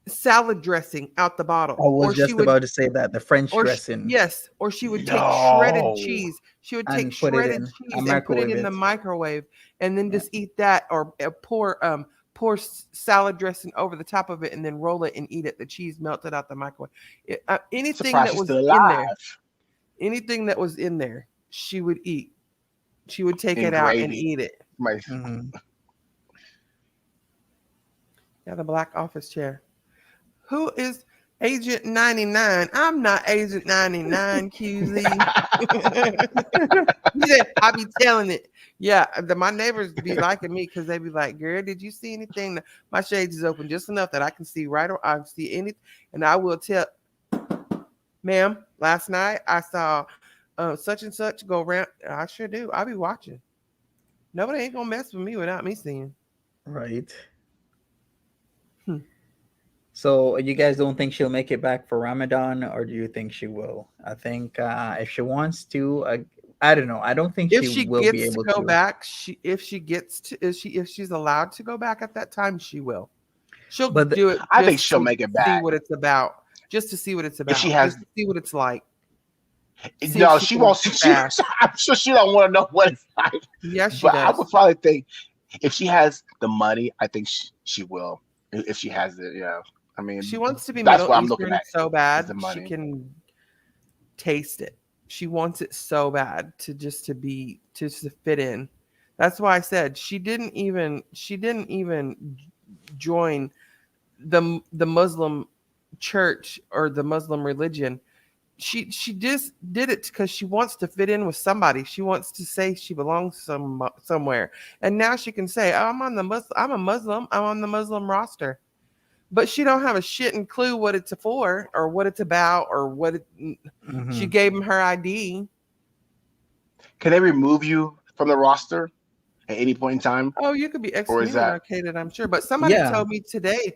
salad dressing out the I bottle. was just about to say that the French dressing Yes, or she would take shredded No. cheese. She would take and put it shredded in a cheese and put it microwave in the it. microwave, and then Yeah. just eat that, or pour salad dressing over the top of it, and then roll it and eat it. The cheese melted out the microwave. Anything Surprised that she's was still in there, alive. she would eat. She would take In it out and gravy. eat it. My Mhm. Yeah, the black office chair. Who is Agent 99. I'm not Agent 99, QZ. Yeah, I be telling it. Yeah, my neighbors be liking me because they be like, "Girl, did you see anything?" My shades is open just enough that I can see right, or I can see anything, and I will tell, ma'am. Last night I saw such and such go around. I sure do. I be watching. Nobody ain't gonna mess with me without me seeing. Right. Hmm. So you guys don't think she'll make it back for Ramadan, or do you think she will? I think if she wants to, I don't know. I don't think If she she will be gets to able go to. back, if she gets to if she's allowed to go back at that time, she will. She'll But do it I think just she'll to make it see back what it's about. Just to see what it's if she about. has. Just to see what it's like. See if No, she she can won't. get She, past. I'm sure she don't want to know what it's like. Yes, she But I does. would probably think if she has the money, I think she will. If she has it, yeah. I She mean, wants to be that's Middle what I'm looking Eastern at so is the bad she money. can taste it. She wants it so bad to just to fit in. That's why I said she didn't even join the Muslim church or the Muslim religion. She just did it because she wants to fit in with somebody. She wants to say she belongs somewhere, and now she can say, oh, I'm a Muslim. I'm on the Muslim roster." But she don't have a shit and clue what it's for or what it's about or what it. She hmm gave him her ID. Can they remove you from the roster at any point in time, Oh, you could be or is that excommunicated, I'm sure. But somebody yeah, told me today,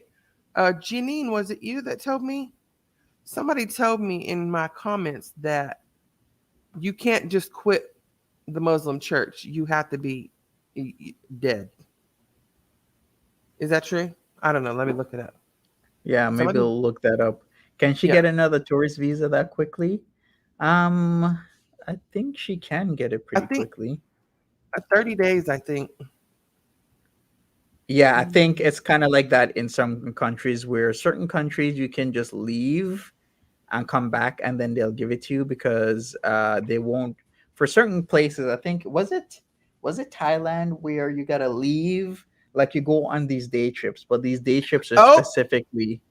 Janine, was it you that told me? Somebody told me in my comments that you can't just quit the Muslim church. You have to be dead. Is that true? I don't know. Let me look it up. yeah. Maybe Somebody, we'll look that up. Can she yeah, get another tourist visa that quickly? Um, I think she can get it I pretty think quickly. 30 days. I think. Yeah, I think it's kind of like that in some countries where certain countries you can just leave and come back and then they'll give it to you because they won't for certain places. I think was it Thailand where you gotta leave, like you go on these day trips, but these day trips are Oh, specifically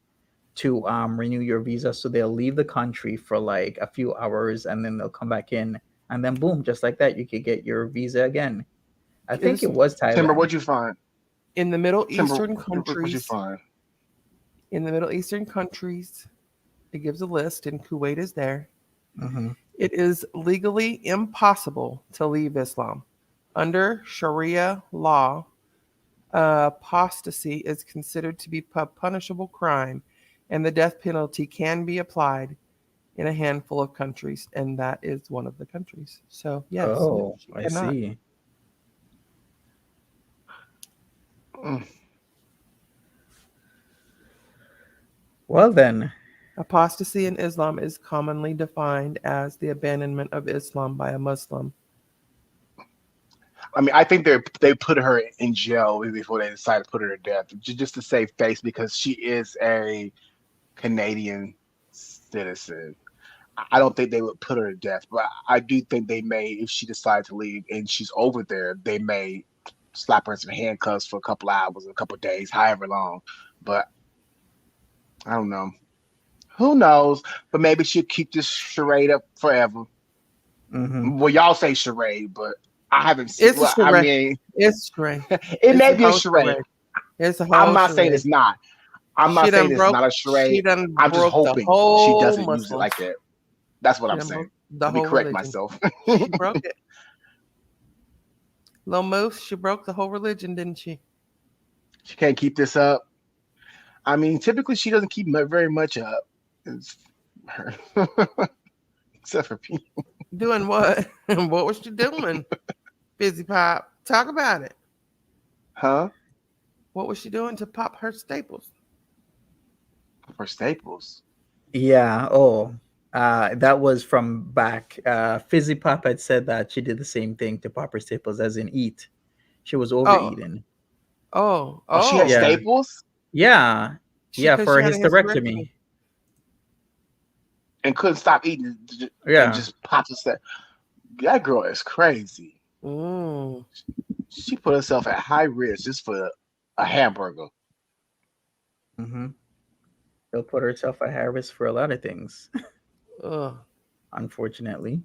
to renew your visa. So they'll leave the country for like a few hours and then they'll come back in and then boom, just like that, you could get your visa again. I think it listen. was Timber? Thailand. What'd you find? In the Middle Timber, Eastern what'd you countries, find? in the Middle Eastern countries, it gives a list, and Kuwait is there. Hmm It is legally impossible to leave Islam. Under Sharia law, apostasy is considered to be a punishable crime, and the death penalty can be applied in a handful of countries, and that is one of the countries. So, yes, no, Oh, she I cannot. see. Mm. Well then, Apostasy in Islam is commonly defined as the abandonment of Islam by a Muslim. I mean, I think they put her in jail before they decided to put her to death, just to save face because she is a Canadian citizen. I don't think they would put her to death, but I do think they may, if she decides to leave and she's over there, they may slap her in some handcuffs for a couple hours, a couple days, however long. But I don't know. Who knows? But maybe she'll keep this charade up forever. hmm Well, y'all say charade, but I haven't seen. It's a Well, I charade. mean, It's a charade. it It's may a be a whole charade. charade. It's a I'm whole not saying charade. it's not. I'm not saying it's not a She charade. done I'm just broke the hoping she whole doesn't use it like Muslims. that. That's what She I'm done saying. broke the Let me whole correct religion. myself. She broke it. Lil Moose, she broke the whole religion, didn't she? She can't keep this up. I mean, typically she doesn't keep very much up. It's her. Except for people. Doing what? What was she doing? Busy Pop. Talk about it. Huh? What was she doing to pop her staples? For staples. yeah. Oh, that was from back. Fizzy Pop had said that she did the same thing to Popper Staples, as in eat. She was Oh, overeating. Oh, she had Yeah, oh. staples yeah, She yeah. because she For a had a hysterectomy. hysterectomy. and couldn't stop eating and Yeah. just popped a step. That girl is crazy. Mm. She put herself at high risk just for a hamburger. hmm She'll put herself at high risk for a lot of things, Ugh. unfortunately.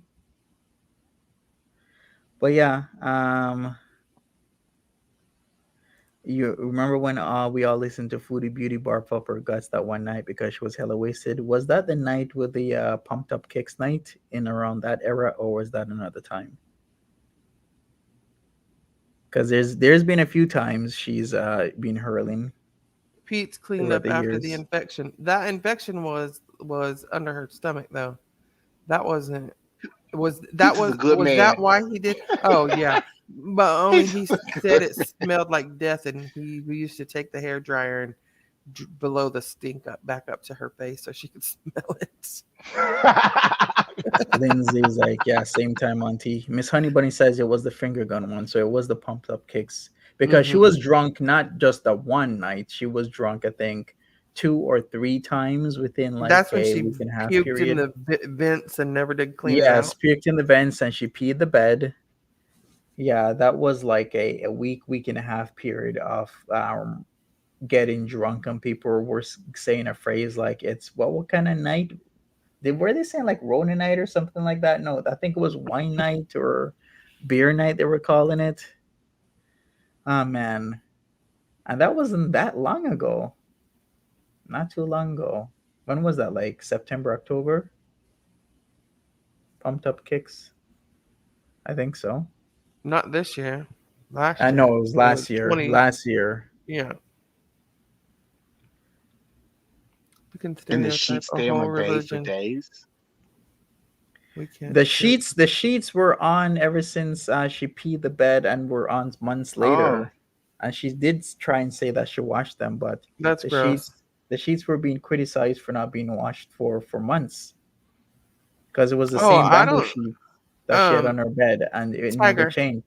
But yeah, you remember when we all listened to Foodie Beauty barf up her guts that one night because she was hella wasted? Was that the night with the pumped up kicks night in around that era, or was that another time? Because there's been a few times she's been hurling Pete's cleaned throughout up the after the years. infection. That infection was under her stomach though. That wasn't Peetz is a good was that man. why he did? Oh yeah, but only He's he said it smelled like death, and we used to take the hair dryer and blow the stink up back up to her face so she could smell it. Lindsay's like, yeah, same time, Monty. Miss Honey Bunny says it was the finger gun one, so it was the pumped up kicks because she Hmm. was drunk not just the one night. She was drunk, I think, 2 or 3 times within like That's when a she week and a half puked in period. the vents and never did clean it Yes, out. puked in the vents and she peed the bed. Yeah, that was like a week and a half period of getting drunk, and people were saying a phrase like, "It's what kind of night?" Were they saying like Rona night or something like that? No, I think it was wine night or beer night they were calling it. Oh man, and that wasn't that long ago. Not too long ago. When was that? Like September, October? Pumped up kicks. I think so. Not this year, last I know year. it was It was last year. 20. Last year. Yeah, we can And the stereotype sheets a stay on whole my bed for religion. days. We can't The stereotype. sheets, the sheets were on ever since she peed the bed, and were on months Oh, later. And she did try and say that she washed them, but That's the gross. sheets, the sheets were being criticized for not being washed for months because it was the Oh, same I bamboo don't. sheet that she had Um, on her bed, and it never Tiger. changed.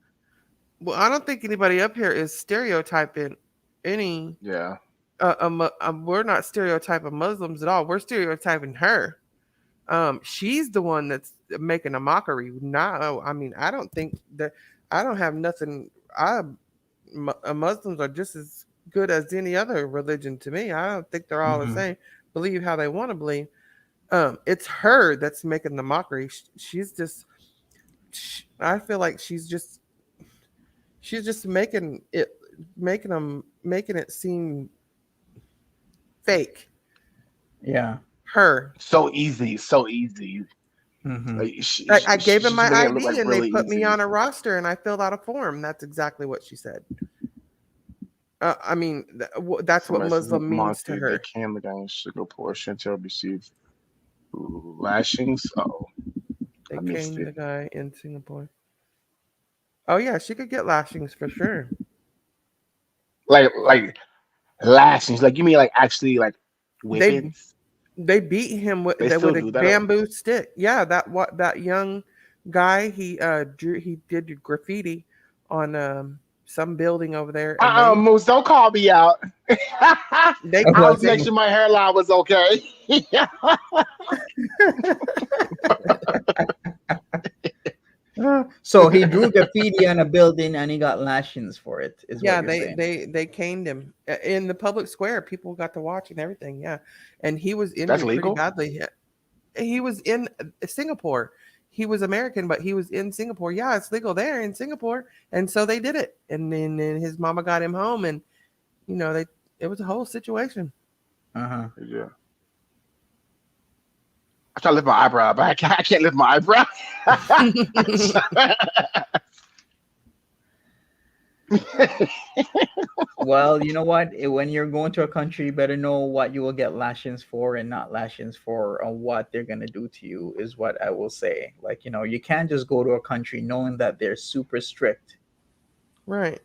Well, I don't think anybody up here is stereotyping any. yeah. We're not stereotyping Muslims at all. We're stereotyping her. She's the one that's making a mockery. No, I mean, I don't think that. I don't have nothing. Muslims are just as good as any other religion to me. I don't think they're all the Hmm. same. Believe how they want to believe. It's her that's making the mockery. She's just. I feel like she's just making it seem fake. Yeah. Her. So easy. So easy. Hmm. Like, I gave him she's my making it look like ID and they really put me easy. on a roster and I filled out a form. That's exactly what she said. I mean, that's what Somebody says, Muslim means to Monty, they her. came against Singapore. Chantel received lashings. Oh, They I missed caned it. the guy in Singapore. Oh yeah, she could get lashings for sure. Like lashings. Like you mean like actually like They whippings? they beat him They with still a do that. bamboo stick. Yeah, that young guy he did graffiti on some building over there and Moose, don't call me out. they I caught was What's making they sure my hairline was okay. so he drew graffiti on a building and he got lashings for it, is what yeah you're saying. they caned him in the public square. People got to watch and everything. Yeah, and he was That's injured pretty legal. badly. He was in Singapore. He was American, but he was in Singapore. Yeah, it's legal there in Singapore, and so they did it. And then his mama got him home, and they it was a whole situation. Uh-huh. Yeah. I try to lift my eyebrow, but I can't lift my eyebrow. Well, you know what? When you're going to a country, you better know what you will get lashings for and not lashings for, and what they're gonna do to you is what I will say. Like, you can't just go to a country knowing that they're super strict Right.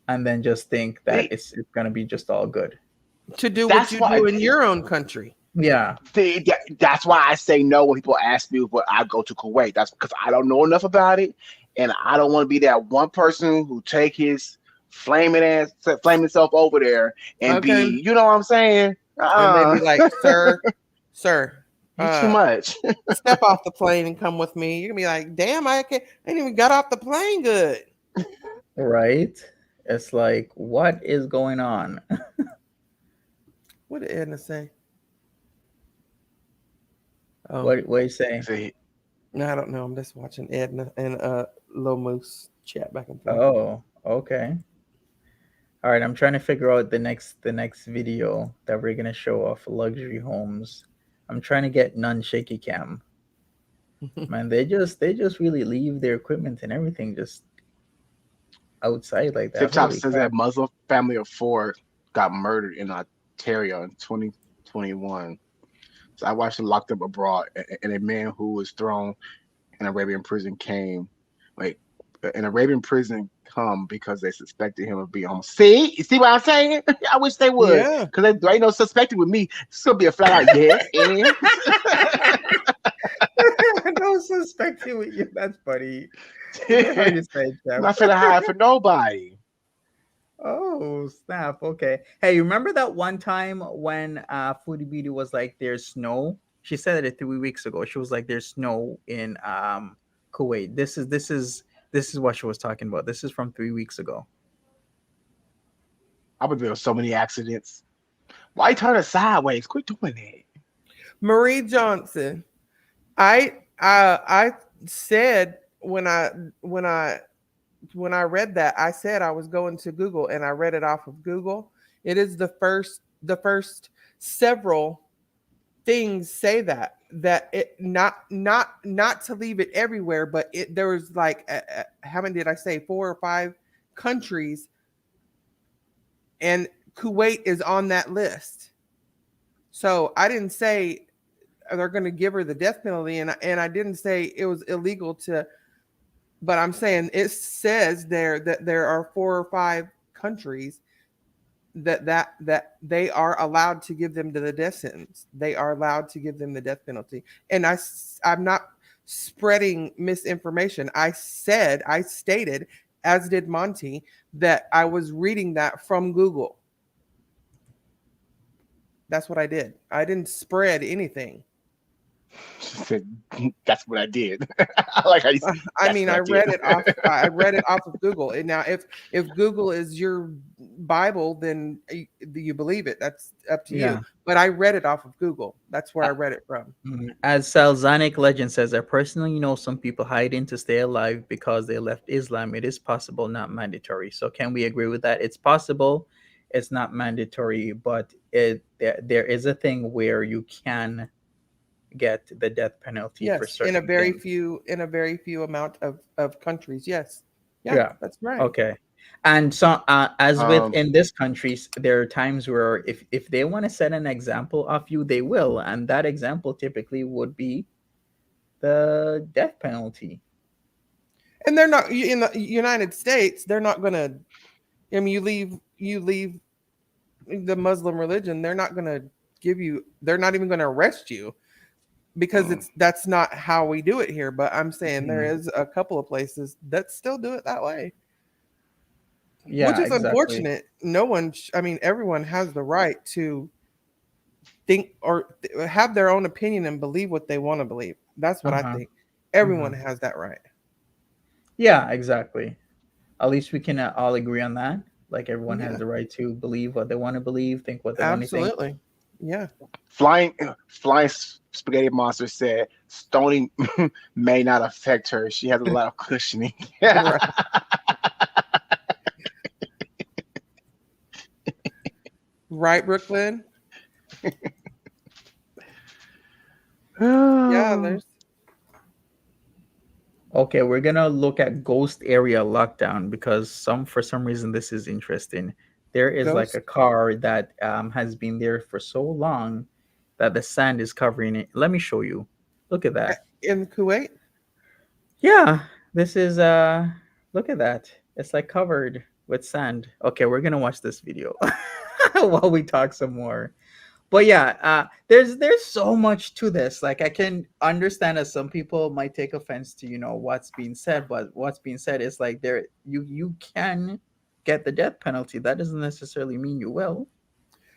and then just think that See, it's gonna be just all good. To do what that's you why. do in your own country. Yeah. That's why I say no when people ask me what I go to Kuwait. That's because I don't know enough about it, and I don't want to be that one person who take his flame himself over there and Okay. be, you know what I'm saying? And they'd be like, sir, You too uh, much. step off the plane and come with me. You're gonna be like, damn, I ain't even got off the plane good. Right? It's like, what is going on? What did Edna say? Oh, What you say? See, no, I don't know. I'm just watching Ed and Low Moose chat back and forth. Oh, okay. All right, I'm trying to figure out the next video that we're gonna show off luxury homes. I'm trying to get none shaky cam. Man, they just really leave their equipment and everything just outside like that. Tip Top Holy says crap. that Muslim family of four got murdered in Ontario in 2021. So I watched it Locked Up Abroad, and a man who was thrown in Arabian prison came. Wait, an Arabian prison come because they suspected him of being homeless. See, you see what I'm saying? I wish they would, Yeah. because there ain't no suspecting with me. It's gonna be a flat out yes, and No suspecting with you. That's funny. Is that how I'm you say it, Jeff? not finna hide for nobody. Oh, snap. Okay. Hey, you remember that one time when Foodie Beauty was like, there's snow? She said it 3 weeks ago. She was like, there's snow in Kuwait. This is what she was talking about. This is from 3 weeks ago. I would do so many accidents. Why turn it sideways? Quit doing that. Marie Johnson. I said when I read that, I said I was going to Google and I read it off of Google. It is the first several things say that it not to leave it everywhere, but there was like how many did I say, 4 or 5 countries, and Kuwait is on that list. So I didn't say they're going to give her the death penalty, and I didn't say it was illegal to, but I'm saying it says there that there are 4 or 5 countries that they are allowed to give them to the death sentence. They are allowed to give them the death penalty. And I'm not spreading misinformation. I stated, as did Monty, that I was reading that from Google. That's what I did. I didn't spread anything. She said, "That's what I did." I like how you said, I "That's mean, what I I read did." it off. I read it off of Google. And now, if Google is your Bible, then you believe it. That's up to you. Yeah. But I read it off of Google. That's where I Uh, read it from. As Salzanic legend says, I personally know some people hiding to stay alive because they left Islam. It is possible, not mandatory. So can we agree with that? It's possible, it's not mandatory, but there is a thing where you can get the death penalty for Yes, in a certain very things. few amount of countries. Yes, yeah, Yeah. that's right. Okay. And so, as with um, in this countries, there are times where if they want to set an example of you, they will, and that example typically would be the death penalty. And they're not in the United States. They're not going to. I mean, you leave the Muslim religion. They're not going to give you. They're not even going to arrest you, because that's not how we do it here. But I'm saying there Mhm. is a couple of places that still do it that way, which Yeah, is exactly. unfortunate. No one, I mean, everyone has the right to think or have their own opinion and believe what they want to believe. That's what I Uh-huh. think. Everyone Hmm. has that right. Yeah, exactly. At least we can all agree on that. Like everyone has Yeah, the right to believe what they want to believe, think what they want to think. absolutely. Yeah. flying spaghetti monster said stoning may not affect her. She has a lot of cushioning. Right. Right, Brooklyn. Yeah, there's Okay, we're gonna look at ghost area lockdown because for some reason this is interesting. There is like a ghost car that has been there for so long that the sand is covering it. Let me show you. Look at that. in Kuwait. Yeah, this is look at that. It's like covered with sand. Okay, we're gonna watch this video while we talk some more. But yeah, there's so much to this. Like I can understand that some people might take offense to what's being said, but what's being said is like you can get the death penalty. That doesn't necessarily mean you will.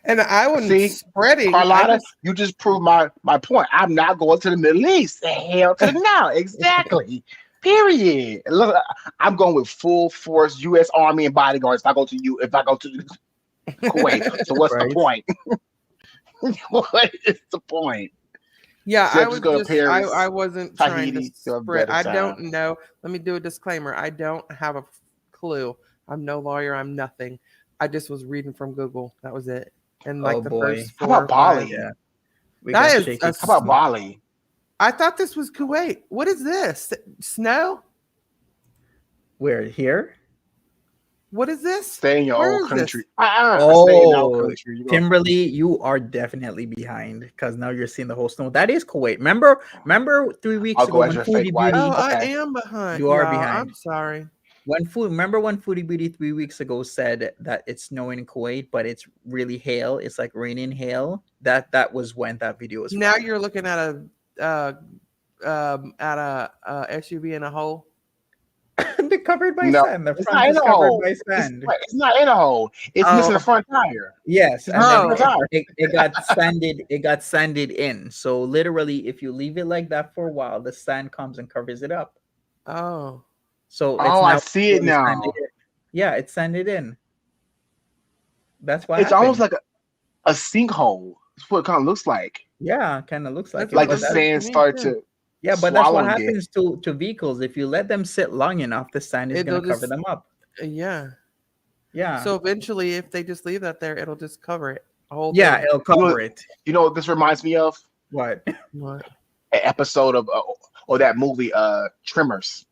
And I wasn't See, spreading. I Carlotta, just you just proved my point. I'm not going to the Middle East. Hell to the no. Exactly. Period. Look, I'm going with full force U.S. Army and bodyguards. If I go to Kuwait. So what's the Right. point? What is the point? Yeah, So I just was go to just I Paris, wasn't trying to Tahiti, feel a spread. better I don't time. know. Let me do a disclaimer. I don't have a clue. I'm no lawyer. I'm nothing. I just was reading from Google. That was it. And Oh like the boy. first How four about or five. Bali? Yeah. We That got is a. shaky How about Bali? I thought this was Kuwait. What is this? Snow? We're here. What is this? Stay in your own Where is this? country. Stay in our Oh, country. You go. Timberly, you are definitely behind because now you're seeing the whole snow. That is Kuwait. Remember 3 weeks I'll ago go as when your fake Foodie wife. Oh, Beauty, I Okay. am behind. you are Y'all, behind. I'm sorry. Remember when Foodie Beauty 3 weeks ago said that it's snowing in Kuwait, but it's really hail. It's like raining hail. That was when that video was Now from. you're looking at a SUV in a hole. They're covered by No, sand. The it's front not in is a covered hole. by sand. It's not in a hole. It's missing the Oh, front tire. Yes, It's and missing then the oh, front tire. it got sanded. It got sanded in. So literally, if you leave it like that for a while, the sand comes and covers it up. oh. So it's Oh, I now see it fully sanded now. in. Yeah, it's sanded in. That's what It's almost happened. like a sinkhole. That's what it kind of looks like. Yeah, kind of looks like That's what it. it Like the But looks that like to sand me started too. to yeah, but that's what swallowing it. happens to vehicles. If you let them sit long enough, the sand is It'll gonna cover just them up. yeah. Yeah. So eventually, if they just leave that there, it'll just cover it, the whole Yeah, thing. it'll You know, cover it. you know what this reminds me of? What? What? An episode of or that movie Tremors.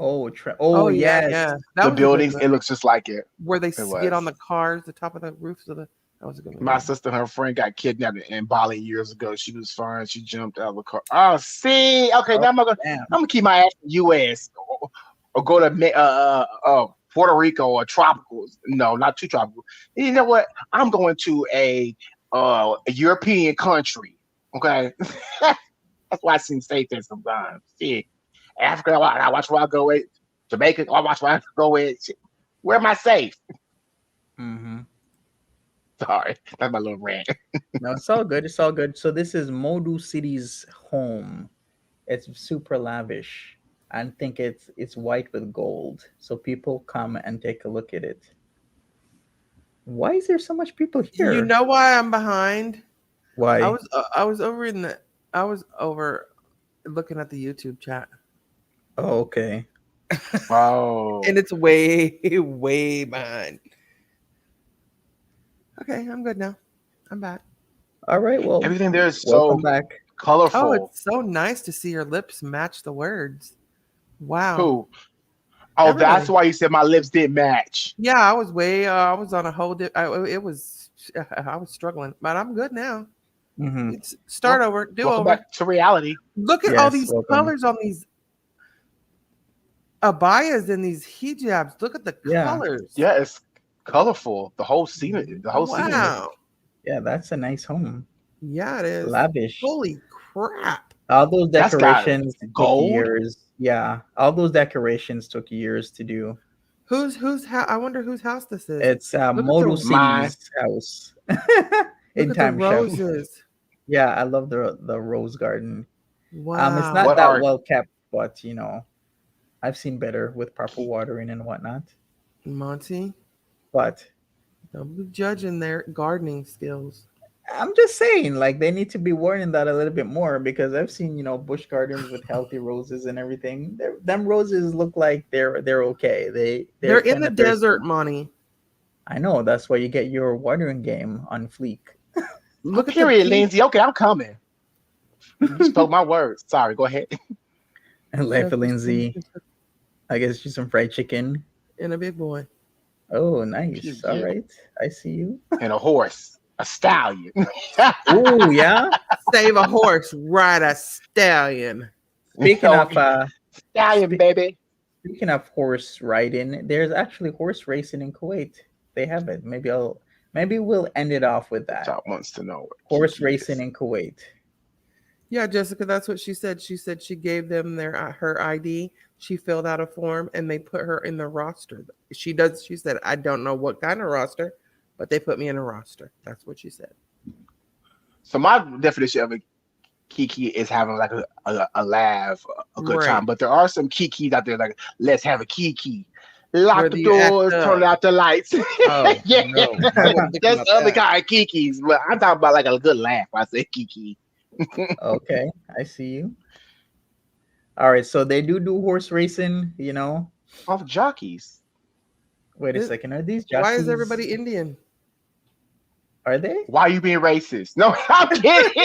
Oh, Oh yeah, yes. yeah. That The was a good buildings, one. it looks just like it. Where they It get on was. the cars, the top of the roofs of the. That was a good My movie. sister and her friend got kidnapped in Bali years ago. She was fine. She jumped out of the car. Oh, see, okay, Oh, now I'm damn. gonna keep my ass in the U.S. or go to Puerto Rico or tropical. No, not too tropical. You know what? I'm going to a European country. Okay, that's why I seem safe there sometimes. See, Africa, I watch where I go with. Jamaica, I watch where I go with. Where am I safe? Mm-hmm. Sorry, that's my little rant. No, it's all good. It's all good. So this is Modu City's home. It's super lavish. I think it's white with gold. So people come and take a look at it. Why is there so much people You here? know why I'm behind? Why? I was over in the I was over looking at the YouTube chat, Oh, okay. Oh, and it's way way behind. Okay, I'm good now. I'm back. All right. Well, everything there is welcome so back. Oh, colorful. it's so nice to see your lips match the words. Wow. Who? Oh, Everybody. that's why you said my lips didn't match. Yeah, I was I was on a whole it was I was struggling, but I'm good now. Mm-hmm. It's start over, do Welcome over. back to reality. Look at all Yes, these welcome. colors on these abayas and these hijabs. Look at the Yeah. colors. Yeah, it's colorful. The whole scene. The whole scene. Wow. Yeah, that's a nice home. Yeah, it is. Lavish. Holy crap. All those That's got decorations took gold. years. Yeah, all those decorations took years to do. Who's I wonder whose house this is. It's Look at Modu the Mine. City's house look in at the Time Chef. roses. Yeah, I love the rose garden. It's Wow. not What that art? well kept, but I've seen better with proper watering and whatnot. Monty, But don't be judging their gardening skills. I'm just saying, like they need to be warning that a little bit more because I've seen bush gardens with healthy roses and everything. Them roses look like they're okay. They're They're in the kind of thirsty. desert, Monty. I know that's why you get your watering game on fleek. Look at Period, the pink Lindsay. Okay, I'm coming. You spoke my words. Sorry, go ahead. And Life of Lindsay, I guess you some fried chicken. and a big boy. Oh, nice. Period. All right, I see you. And a horse. A stallion. Oh yeah. Save a horse, ride a stallion. Speaking of stallion, baby. speaking of horse riding, there's actually horse racing in Kuwait. They have it. Maybe we'll end it off with that. Top wants to know what Horse Kiki racing is. in Kuwait. Yeah, Jessica, that's what she said. She said she gave them her ID. She filled out a form and they put her in the roster. She said, I don't know what kind of roster, but they put me in a roster. That's what she said. So my definition of a Kiki is having like a laugh, a good Right. time. But there are some Kikis out there like, let's have a Kiki. Lock Where the you act doors, up. turn out the lights. Oh, Yeah. no. I wasn't thinking That's about the other that. kind of Kikis. But I'm talking about like a good laugh. I say Kiki. Okay, I see you. All right, so they do horse racing, you know. Off jockeys. Wait a This, second, are these why is jockeys? everybody Indian? Are they? Why are you being racist? No, I'm kidding.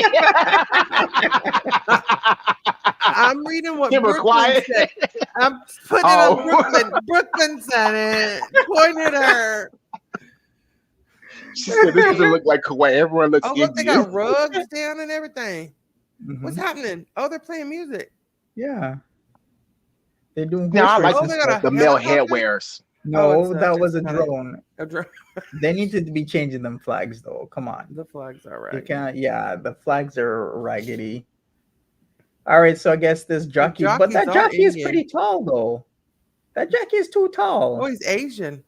I'm reading what Kimber, Brooklyn quiet. said. I'm putting it on Oh, Brooklyn. Brooklyn said it. Point at her. she said this doesn't look like Kuwait. Everyone looks Oh, look, they Indian. got rugs down and everything. What's Hmm. happening? Oh, they're playing music. Yeah, they're doing Now horse I like Oh, racing they got stuff. a the male head helicopter. wears. Oh, No, that was it's a not drone. a drum. They need to be changing them flags though. Come on. The flags are You right. can't, yeah, the flags are raggedy. All right, so I guess this The jockey, but jockeys that are jockey is Indian. pretty tall though. That jockey is too Oh, tall. he's Asian.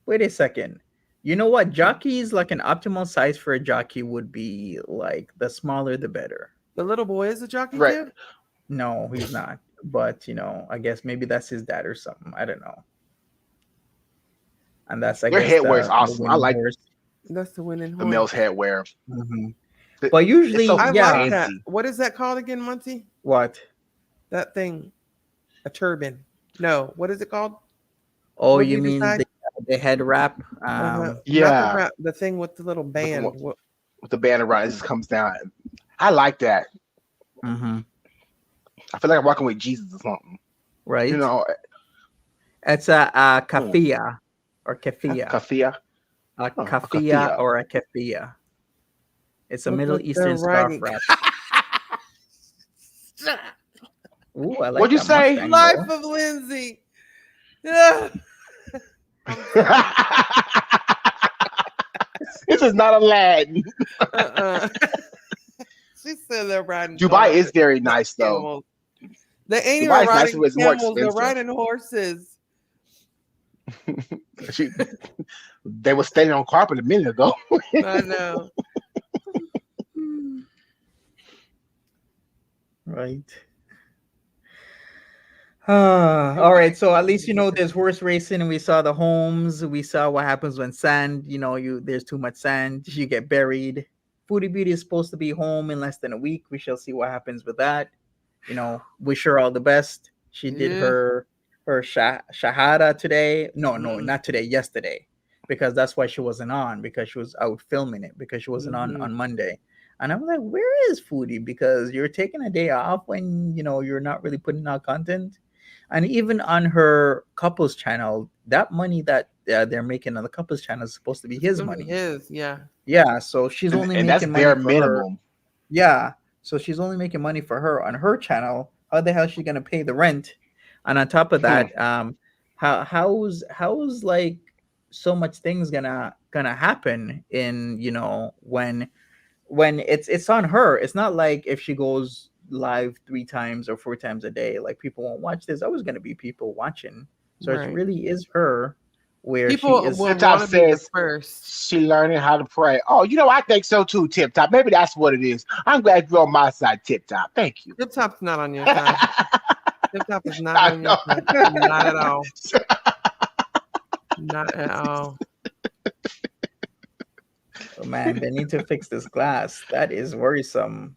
Wait a second. You know what? Jockeys, like an optimal size for a jockey would be like the smaller the better. The little boy is a jockey Right. too. No, he's not. But I guess maybe that's his dad or something. I don't know. And that's, I Their guess, head wear is the awesome. I winning like horse. That's the winning the horse. male's head wear. Hmm. It- But It's usually, so I yeah. like that. fancy. What is that called again, Monty? What? That thing, a turban. No, what is it called? Oh, What you you mean decide? the head wrap? Not Yeah, the wrap, the thing with the little band. with the band around, it just comes down. I like that. Hmm. I feel like I'm walking with Jesus or something. Right. You know, It's a mm, kafia or kafia. kafia. A Oh, a kafia kafia. or a kafia. It's a Look Middle what they're Eastern scarf writing. wrap. Ooh, I like What'd you that say? Mustang Life though. of Lindsay. Yeah. This is not Aladdin. Uh-uh. She said they're riding Dubai is horses. very nice though. Camels. They ain't Dubai even is nice, riding but it's more camels. They're expensive. riding horses. She, they were standing on carpet a minute ago. I know. Right. All right. So at least there's horse racing, and we saw the homes. We saw what happens when sand. There's too much sand. You get buried. Foodie Beauty is supposed to be home in less than a week. We shall see what happens with that. Wish her all the best. She did Yeah. her Shahada today. No, Mhm. not today. Yesterday, because that's why she wasn't on, because she was out filming it, because she wasn't Mhm. on Monday. And I'm like, where is Foodie? Because you're taking a day off when you're not really putting out content. And even on her couples channel, that money that they're making on the couples channel is supposed to be his Gonna be money. his, yeah. Yeah, so she's only And that's making money bare for her. minimum. Yeah, so she's only making money for her on her channel. How the hell is she gonna pay the rent? And on top of that, how's like so much things gonna happen in when it's on her. It's not like if she goes live 3 times or 4 times a day, like people won't watch. There's always going to be people watching, so it Right. really is her where People she is. will Tip Top want to be the says first. she learning how to pray. Oh, I think so too, Tip Top. Maybe that's what it is. I'm glad you're on my side, Tip Top. Thank you. Tip Top's not on your side. Tip Top is not I on your know. side. Not at all. Not at all. Oh, man, they need to fix this glass. That is worrisome.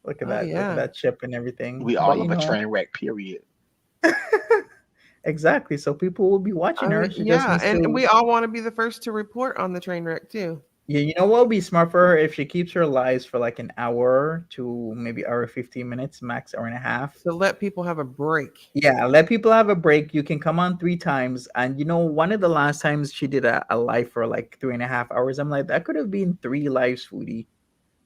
Look at Oh, that. Look yeah. at that chip and everything. We But, all love a train wreck, period. exactly. So people will be watching her. She just Yeah, needs and to. we all want to be the first to report on the train wreck too. Yeah, you know what would be smart for her if she keeps her lives for like an hour to maybe hour 15 minutes, max hour and a half. To let people have a break. Yeah, let people have a break. You can come on 3 times. And one of the last times she did a live for like 3.5 hours, I'm like, that could have been 3 lives, Foodie,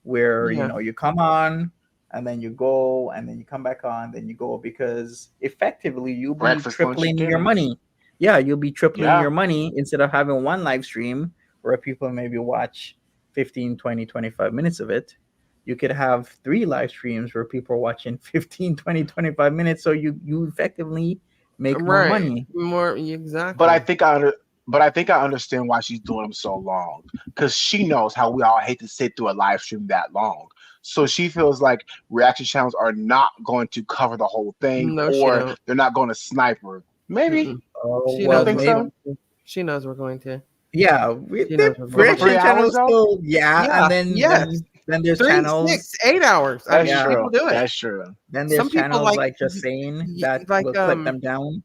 where Yeah. you come on and then you go and then you come back on, then you go, because effectively you'll be Breakfast, lunch, tripling and your dinner. money. Yeah, you'll be tripling Yeah. your money instead of having one live stream where people maybe watch 15, 20, 25 minutes of it. You could have 3 live streams where people are watching 15, 20, 25 minutes. So you effectively make more Right. money. More exactly. But I think I understand why she's doing them so long, because she knows how we all hate to sit through a live stream that long. So she feels like reaction channels are not going to cover the whole thing, No, she or don't. they're not going to snipe her. Maybe. Mm-mm. Oh, She well, knows think we're so? going to. She knows we're going to. Yeah, She knows the we're going For reaction 3 hours channels though? still, yeah, Yeah, and then yes. then there's 3, channels. 6, 8 hours. I That's mean, Yeah. people true. do it. That's true. Then there's Some people channels like like just saying that like will clip them down.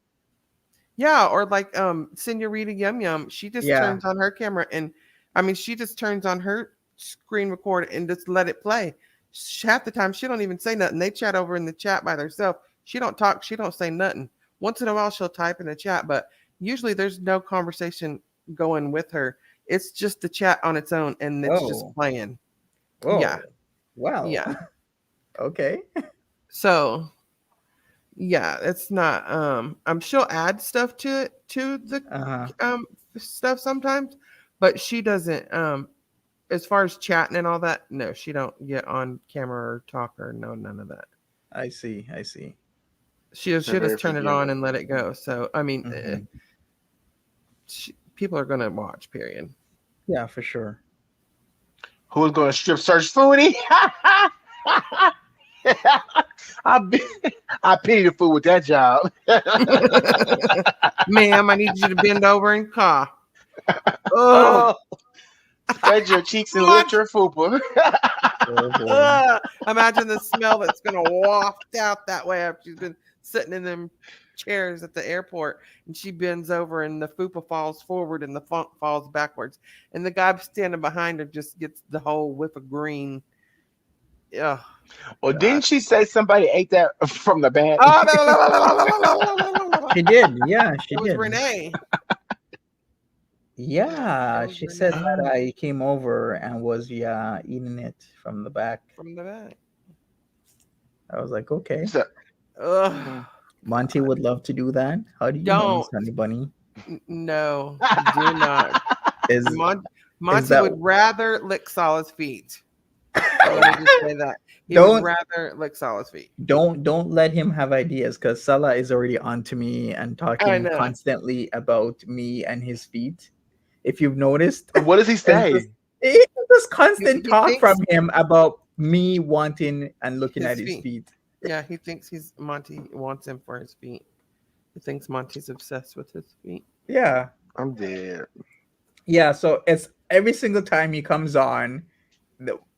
yeah, or like Senorita Yum Yum. She just Yeah. turns on her camera and I mean she just turns on her screen record and just let it play. Half the time she don't even say nothing. They chat over in the chat by themselves. She don't talk. She don't say nothing. Once in a while she'll type in the chat, but usually there's no conversation going with her. It's just the chat on its own and it's just Whoa. playing. Yeah, Whoa. Well. yeah. Okay. So yeah, it's not. She'll add stuff to it to the Uh-huh. stuff sometimes, but she doesn't. As far as chatting and all that, no, she don't get on camera or talk or no none of that. I see. I see. She'll Very just turn it on forgiving. and let it go. So I mean, Mhm. people are gonna watch. Period. Yeah, for sure. Who's going to strip search Foodie? I I pity the fool with that job. Ma'am, I need you to bend over and cough. Oh, spread your cheeks and lift your fupa. Oh boy. Imagine the smell that's gonna waft out that way after she's been sitting in them chairs at the airport, and she bends over, and the fupa falls forward, and the funk falls backwards, and the guy standing behind her just gets the whole whiff of green. Yeah. Well, God. didn't she say somebody ate that from the bag? Oh, She did. Yeah, she it was did. Renee. Yeah, It was she said Renee that I came over and was eating it from the back. from the back. I was like, okay. So, Ugh. Monty would love to do that. How do you know, Miss Don't. Honey Bunny? No, do not. Is Monty that would rather lick Salah's feet. Let me just say that. He would don't rather lick Salah's feet. don't let him have ideas because Salah is already on to me and I talking know. constantly about me and his feet. If you've noticed, what does he say? it's this constant He talk thinks from him about me wanting and looking his at his feet. feet. Yeah, he thinks Monty wants him for his feet. He thinks Monty's obsessed with his feet. Yeah. I'm dead. Yeah, so it's every single time he comes on,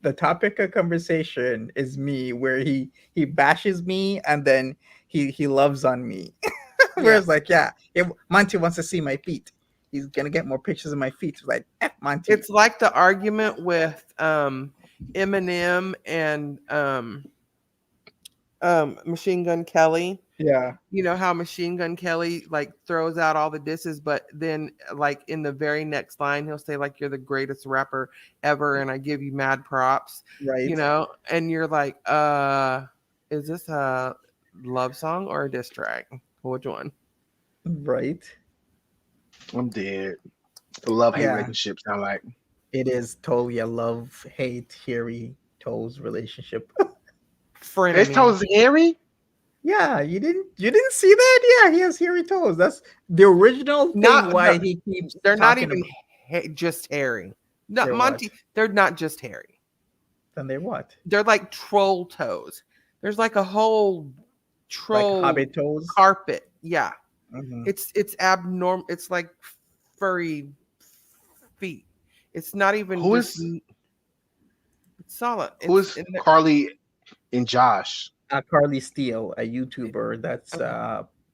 the topic of conversation is me, where he bashes me and then he loves on me. Where it's Yes. like, yeah, if Monty wants to see my feet, he's gonna get more pictures of my feet. It's like, Monty. It's like the argument with Eminem and Machine Gun Kelly. Yeah, You know how Machine Gun Kelly like throws out all the disses, but then like in the very next line he'll say like you're the greatest rapper ever and I give you mad props. right. You know, and you're like, is this a love song or a diss track? Which one? Right. I'm dead. The love hate Yeah. relationship sound like. It is totally a love hate hairy toes relationship. Frenemy. His toes hairy? Yeah, you didn't see that? Yeah, he has hairy toes. That's the original thing why he keeps They're not talking even about. just hairy. No, They're Monty, what? they're not just hairy. Then they're what? They're like troll toes. There's like a whole troll Like hobbit toes. carpet. Yeah. Mhm. It's abnormal. It's like furry feet. It's not even Who just is it's solid. who is Carly and Josh? Carly Steele, a YouTuber that's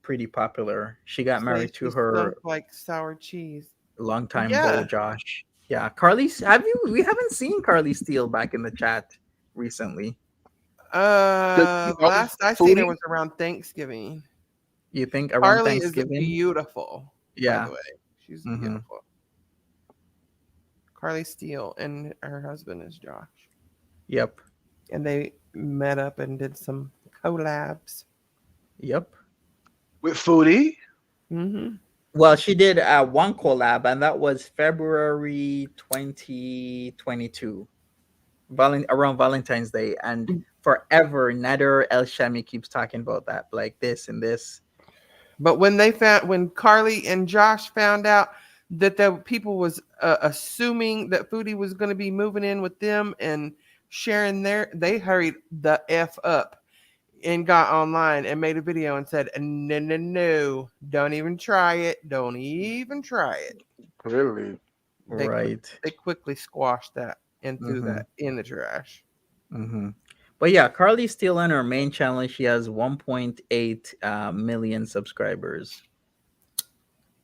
pretty popular. She got married to her like sour cheese. longtime Yeah. beau Josh. Yeah, we haven't seen Carly Steele back in the chat recently. Last I seen her was around Thanksgiving. You think around Carly Thanksgiving? is beautiful. Yeah. By the way, she's Mhm. beautiful. Carly Steele and her husband is Josh. Yep. And they met up and did some collabs. Yep. With Foodie? Mm-hmm. Well, she did one collab, and that was February 2022, around Valentine's Day. And forever, Nader El Shami keeps talking about that, like this and this. But when Carly and Josh found out that the people was assuming that Foodie was going to be moving in with them and sharing they hurried the F up and got online and made a video and said, no, don't even try it. Don't even try it. Really? Right. They quickly squashed that. and threw Mm-hmm. that in the trash. Mm-hmm. But yeah, Carly's still on her main channel. She has 1.8 million subscribers.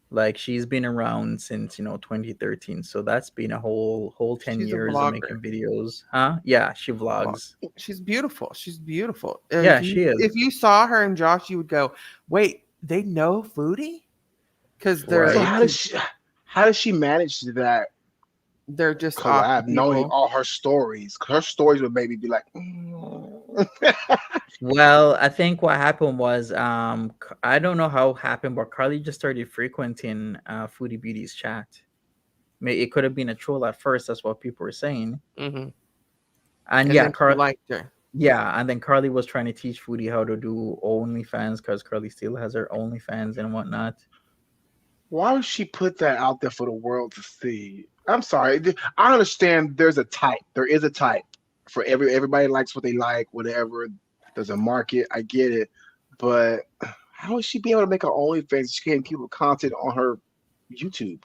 Like she's been around since 2013, so that's been a whole 10 She's a years of vlogger. making videos. Huh? Yeah, she Vlog. vlogs. She's beautiful. She's beautiful. Yeah, she If is. you saw her and Josh, you would go, "Wait, they know Foodie?" Because So Right. how does she manage that they're just awesome collab, knowing people. all her stories? 'Cause her stories would maybe be like, mm. Well, I think what happened was I don't know how it happened, but Carly just started frequenting Foodie Beauty's chat. It could have been a troll at first, that's what people were saying. Hmm. And And yeah, then she liked her. yeah, and then Carly was trying to teach Foodie how to do OnlyFans because Carly still has her OnlyFans and whatnot. Why would she put that out there for the world to see? I'm sorry. I understand there's a type. There is a type for everybody likes what they like, whatever. There's a market. I get it. But how would she be able to make her OnlyFans? She can't keep content on her YouTube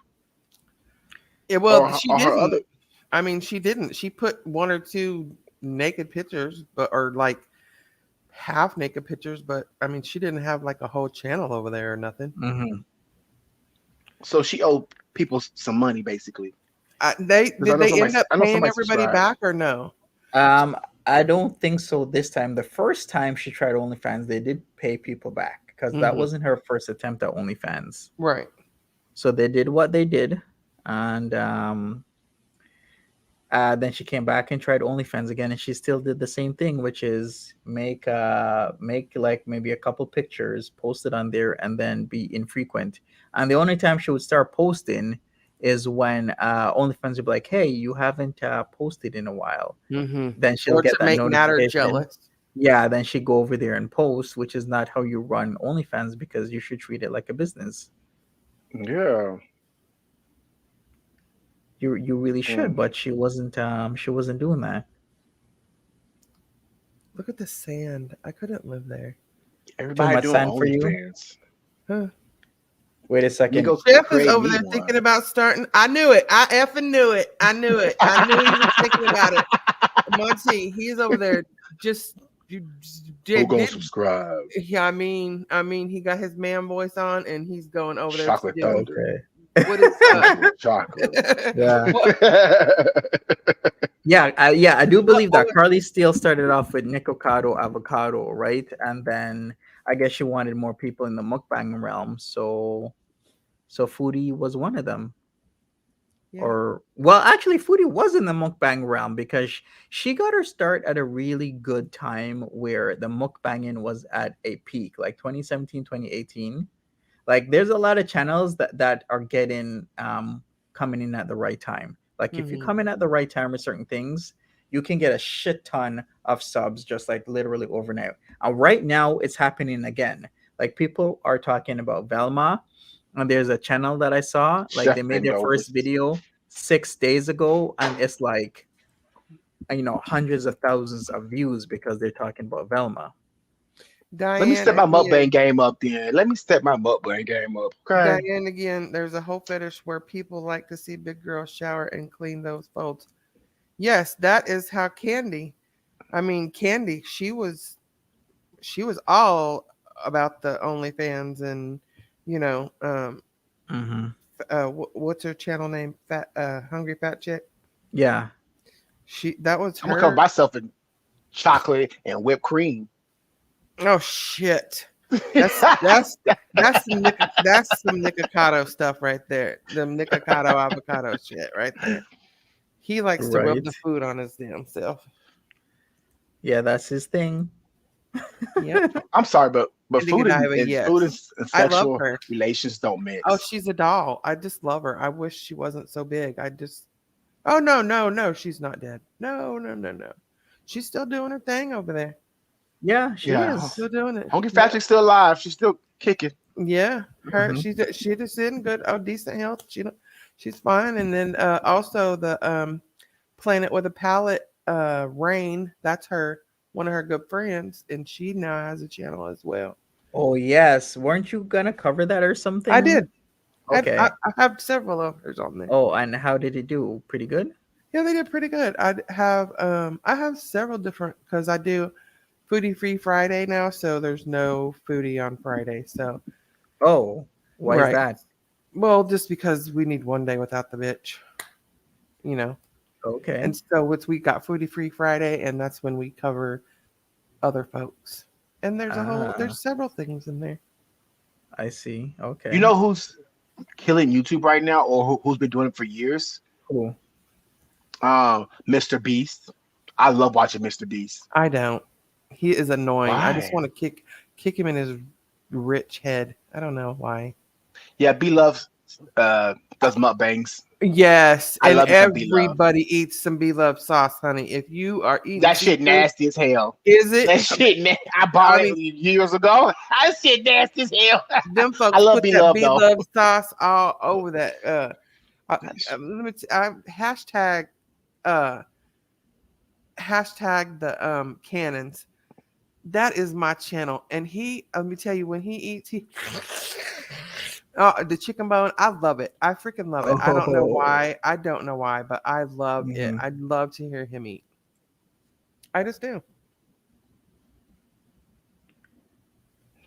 Yeah, well, or she or her other. didn't. I mean, she didn't. She put one or two naked pictures, but or like half naked pictures, but I mean, she didn't have like a whole channel over there or nothing. Hmm. So she owed people some money, basically. They Because did they end up I know paying somebody everybody subscribed. back or no? Um, I don't think so this time. The first time she tried OnlyFans, they did pay people back because that Hmm. wasn't her first attempt at OnlyFans. Right. So they did what they did, and then she came back and tried OnlyFans again, and she still did the same thing, which is make like maybe a couple pictures, post it on there, and then be infrequent. And the only time she would start posting is when OnlyFans would be like, "Hey, you haven't posted in a while." Hmm. Then she'll Or to get that make Natter notification. jealous. Yeah, then she go over there and post, which is not how you run OnlyFans because you should treat it like a business. Yeah. You really should, Mm. but she wasn't doing that. Look at the sand. I couldn't live there. Too Everybody much doing sand for you. OnlyFans. Huh. Wait a You second. go Jeff is create over me there one. thinking about starting. I knew it. I effing knew it. I knew it. I knew he was thinking about it. Monty, he's over there just Who gonna did. subscribe? Yeah, I mean, he got his man voice on, and he's going over there Chocolate still. Thunder. Okay. What is Nothing but chocolate. Yeah. what? Yeah, I do believe What that was? Carly Steele started off with Nicocado Avocado, right? And then I guess she wanted more people in the mukbang realm, so Foodie was one of them. Yeah. Or well, actually, Foodie was in the mukbang realm because she got her start at a really good time where the mukbanging was at a peak, like 2017, 2018. Like there's a lot of channels that are getting coming in at the right time. Like if you Hmm. come in at the right time with certain things, you can get a shit ton of subs just like literally overnight. And right now it's happening again. Like people are talking about Velma, and there's a channel that I saw, like they Chef made their Mendoza. first video 6 days ago, and it's like hundreds of thousands of views because they're talking about Velma. Let me Diane step my mukbang again. game up then. Let me step my mukbang game up. Okay. Diane again. There's a whole fetish where people like to see big girls shower and clean those folds. Yes, that is how Candy. I mean, Candy. She was all about the OnlyFans and you know, Hmm. what's her channel name? Hungry Fat Chick. Yeah. That was I'm gonna cover her. myself in chocolate and whipped cream. Oh shit. That's that's that's some Nikocado stuff right there. The Nikocado avocado shit right there. He likes to rub Right. the food on his damn self. Yeah, that's his thing. Yep. I'm sorry, but Candy Godiva, food yes. and I love sexual her. relations don't Oh, mix. she's a doll. I just love her. I wish she wasn't so big. Oh no, no, no, she's not dead. No, no, no, no. She's still doing her thing over there. Yeah, she Yeah, is. Still doing it. Hungry Yeah. Fat Chick's still alive. She's still kicking. Yeah, her Hmm. she just in good, decent health. She's fine. And then also the Planet with a Palette, Rain. That's one of her good friends, and she now has a channel as well. Oh yes, weren't you gonna cover that or I something? did. I Okay. have several of hers on there. Oh, and how did it do? Pretty good. Yeah, they did pretty good. I have several different because I do Foodie Free Friday now, so there's no foodie on Friday. So Oh, why is right. that? Well, just because we need one day without the bitch, you know. Okay. And so we got Foodie Free Friday, and that's when we cover other folks. And Ah, there's several things in there. I see. You Okay. know who's killing YouTube right now, or who's been doing it for years? Cool. Mr. Beast. I love watching Mr. Beast. I don't. He is annoying. I just Why? want to kick him in his rich head. I don't know why. Yeah, B Love does mukbangs. Yes, I and love me some B Love. everybody eats some B Love sauce, honey. If you are eating That shit seafood, nasty as hell. is it? That shit, I I bought it mean, years ago. That shit nasty as hell. them I folks love put B that Love B though. Love sauce all over that. Hashtag uh hashtag the cannons. That is my channel, and he. Let me tell you, when he eats, he. Oh, the chicken bone, I love it. I freaking love it. I don't know Oh. why. I don't know why, but I love it. Mhm. I'd love to hear him eat. I just do.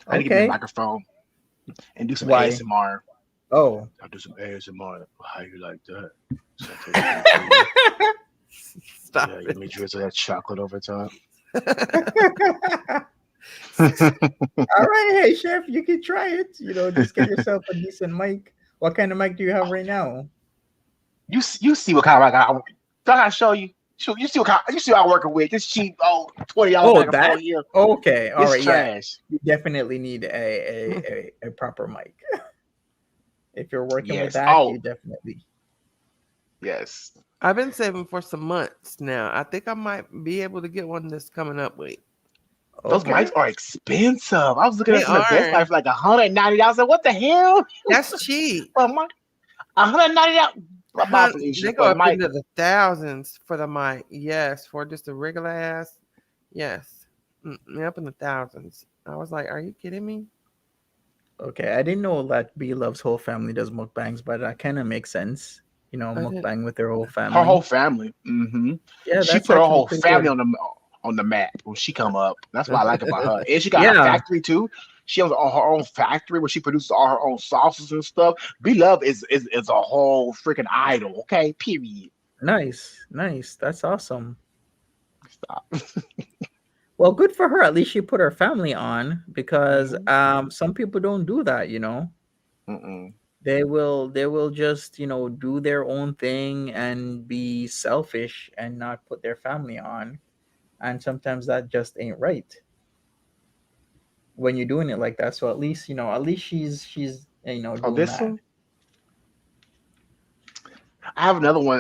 I need to get me a Okay. microphone and do some Why? ASMR. Oh. I'll do some ASMR. How you like that? So I take a picture of you. Stop Yeah, you it. may drizzle that chocolate over top. All right, hey chef, you can try it. Just get yourself a decent mic. What kind of mic do you have right now? You see what kind of I gotta show you. You see what kind, you see what I'm working with. This cheap old $20 Oh, that? microphone here. Okay. All It's right. Yeah. trash. You definitely need a proper mic. If you're working with Yes. that, Oh, you definitely. yes. I've been saving for some months now. I think I might be able to get one this coming up week. Those Okay. mics are expensive. I was looking They at some at Best are. Buy for like $190. I was like, what the hell? That's cheap. For a mic? $190 my They pleasure go for a up mic. into the thousands for the mic. Yes, for just a regular ass. Yes, up in the thousands. I was like, "Are you kidding me?" Okay. I didn't know that B Love's whole family does mukbangs, but that kind of makes sense. I didn't. Mukbang with their whole Her whole family. family. Yeah, She that's put her actually whole pretty family good. on the map when she come up. That's what I like about her. And she got a Yeah. factory too. She has her own factory where she produces all her own sauces and stuff. B Love is a whole freaking idol. Okay, period. Nice. Nice. That's awesome. Stop. Well, good for her. At least she put her family on because Mhm. some people don't do that. Mm-mm. They will just, do their own thing and be selfish and not put their family on. And sometimes that just ain't right when you're doing it like that. So at least she's Oh, doing this that. one. I have another one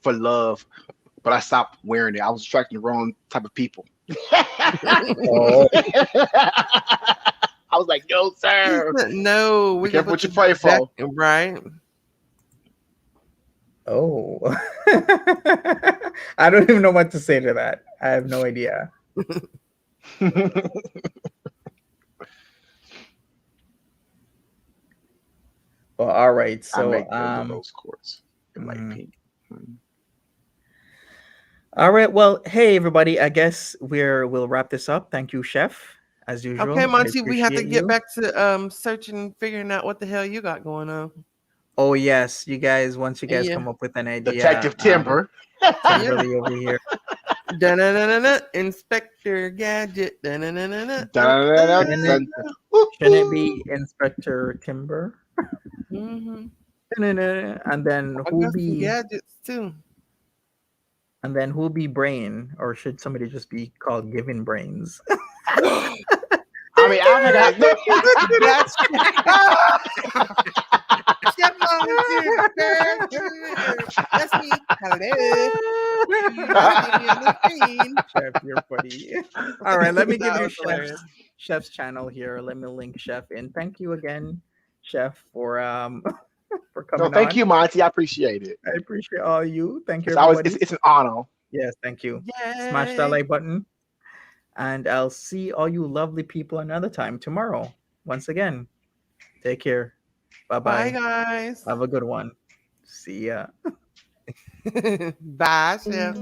for love, but I stopped wearing it. I was attracting the wrong type of people. Oh, I was like, no, sir. No, Be we gonna careful put what you you pray back for. right. oh. I don't even know what to say to that. I have no idea. Well, all right. I So make the rose quartz in light mm, pink. Mm. all right. Well, hey everybody. I guess we'll wrap this up. Thank you, chef. As Okay, usual, I Monty, we have to appreciate get you. back to searching, figuring out what the hell you got going on. Oh yes, you guys. Once you guys Yeah. come up with an idea, Detective Timber. Yep. Timberly over here. Da-na-na-na-na. Inspector Gadget. Da-na-na-na-na. Dun, Shouldn't it, dun, dun. Woo, shouldn't it woo. be Inspector Timber? Mm-hmm. And then I who got some be gadgets too. Brain, or should somebody just be called Giving Brains? I mean, I That, forgot. that's Chef Volunteer. That's me. Hello. You just see me on the screen. Chef, you're funny. All right, let me give That you was hilarious. chef's channel here. Let me link chef in. Thank you again, chef, for for No, coming thank on. you, Monty. I appreciate it. I appreciate all you. Thank you, It's always everybody. it's an honor. Yes, thank you. Smash that Yay. like button, and I'll see all you lovely people another time tomorrow. Once again, take care. Bye Bye, bye. guys. Have a good one. See ya. Bye, Chef.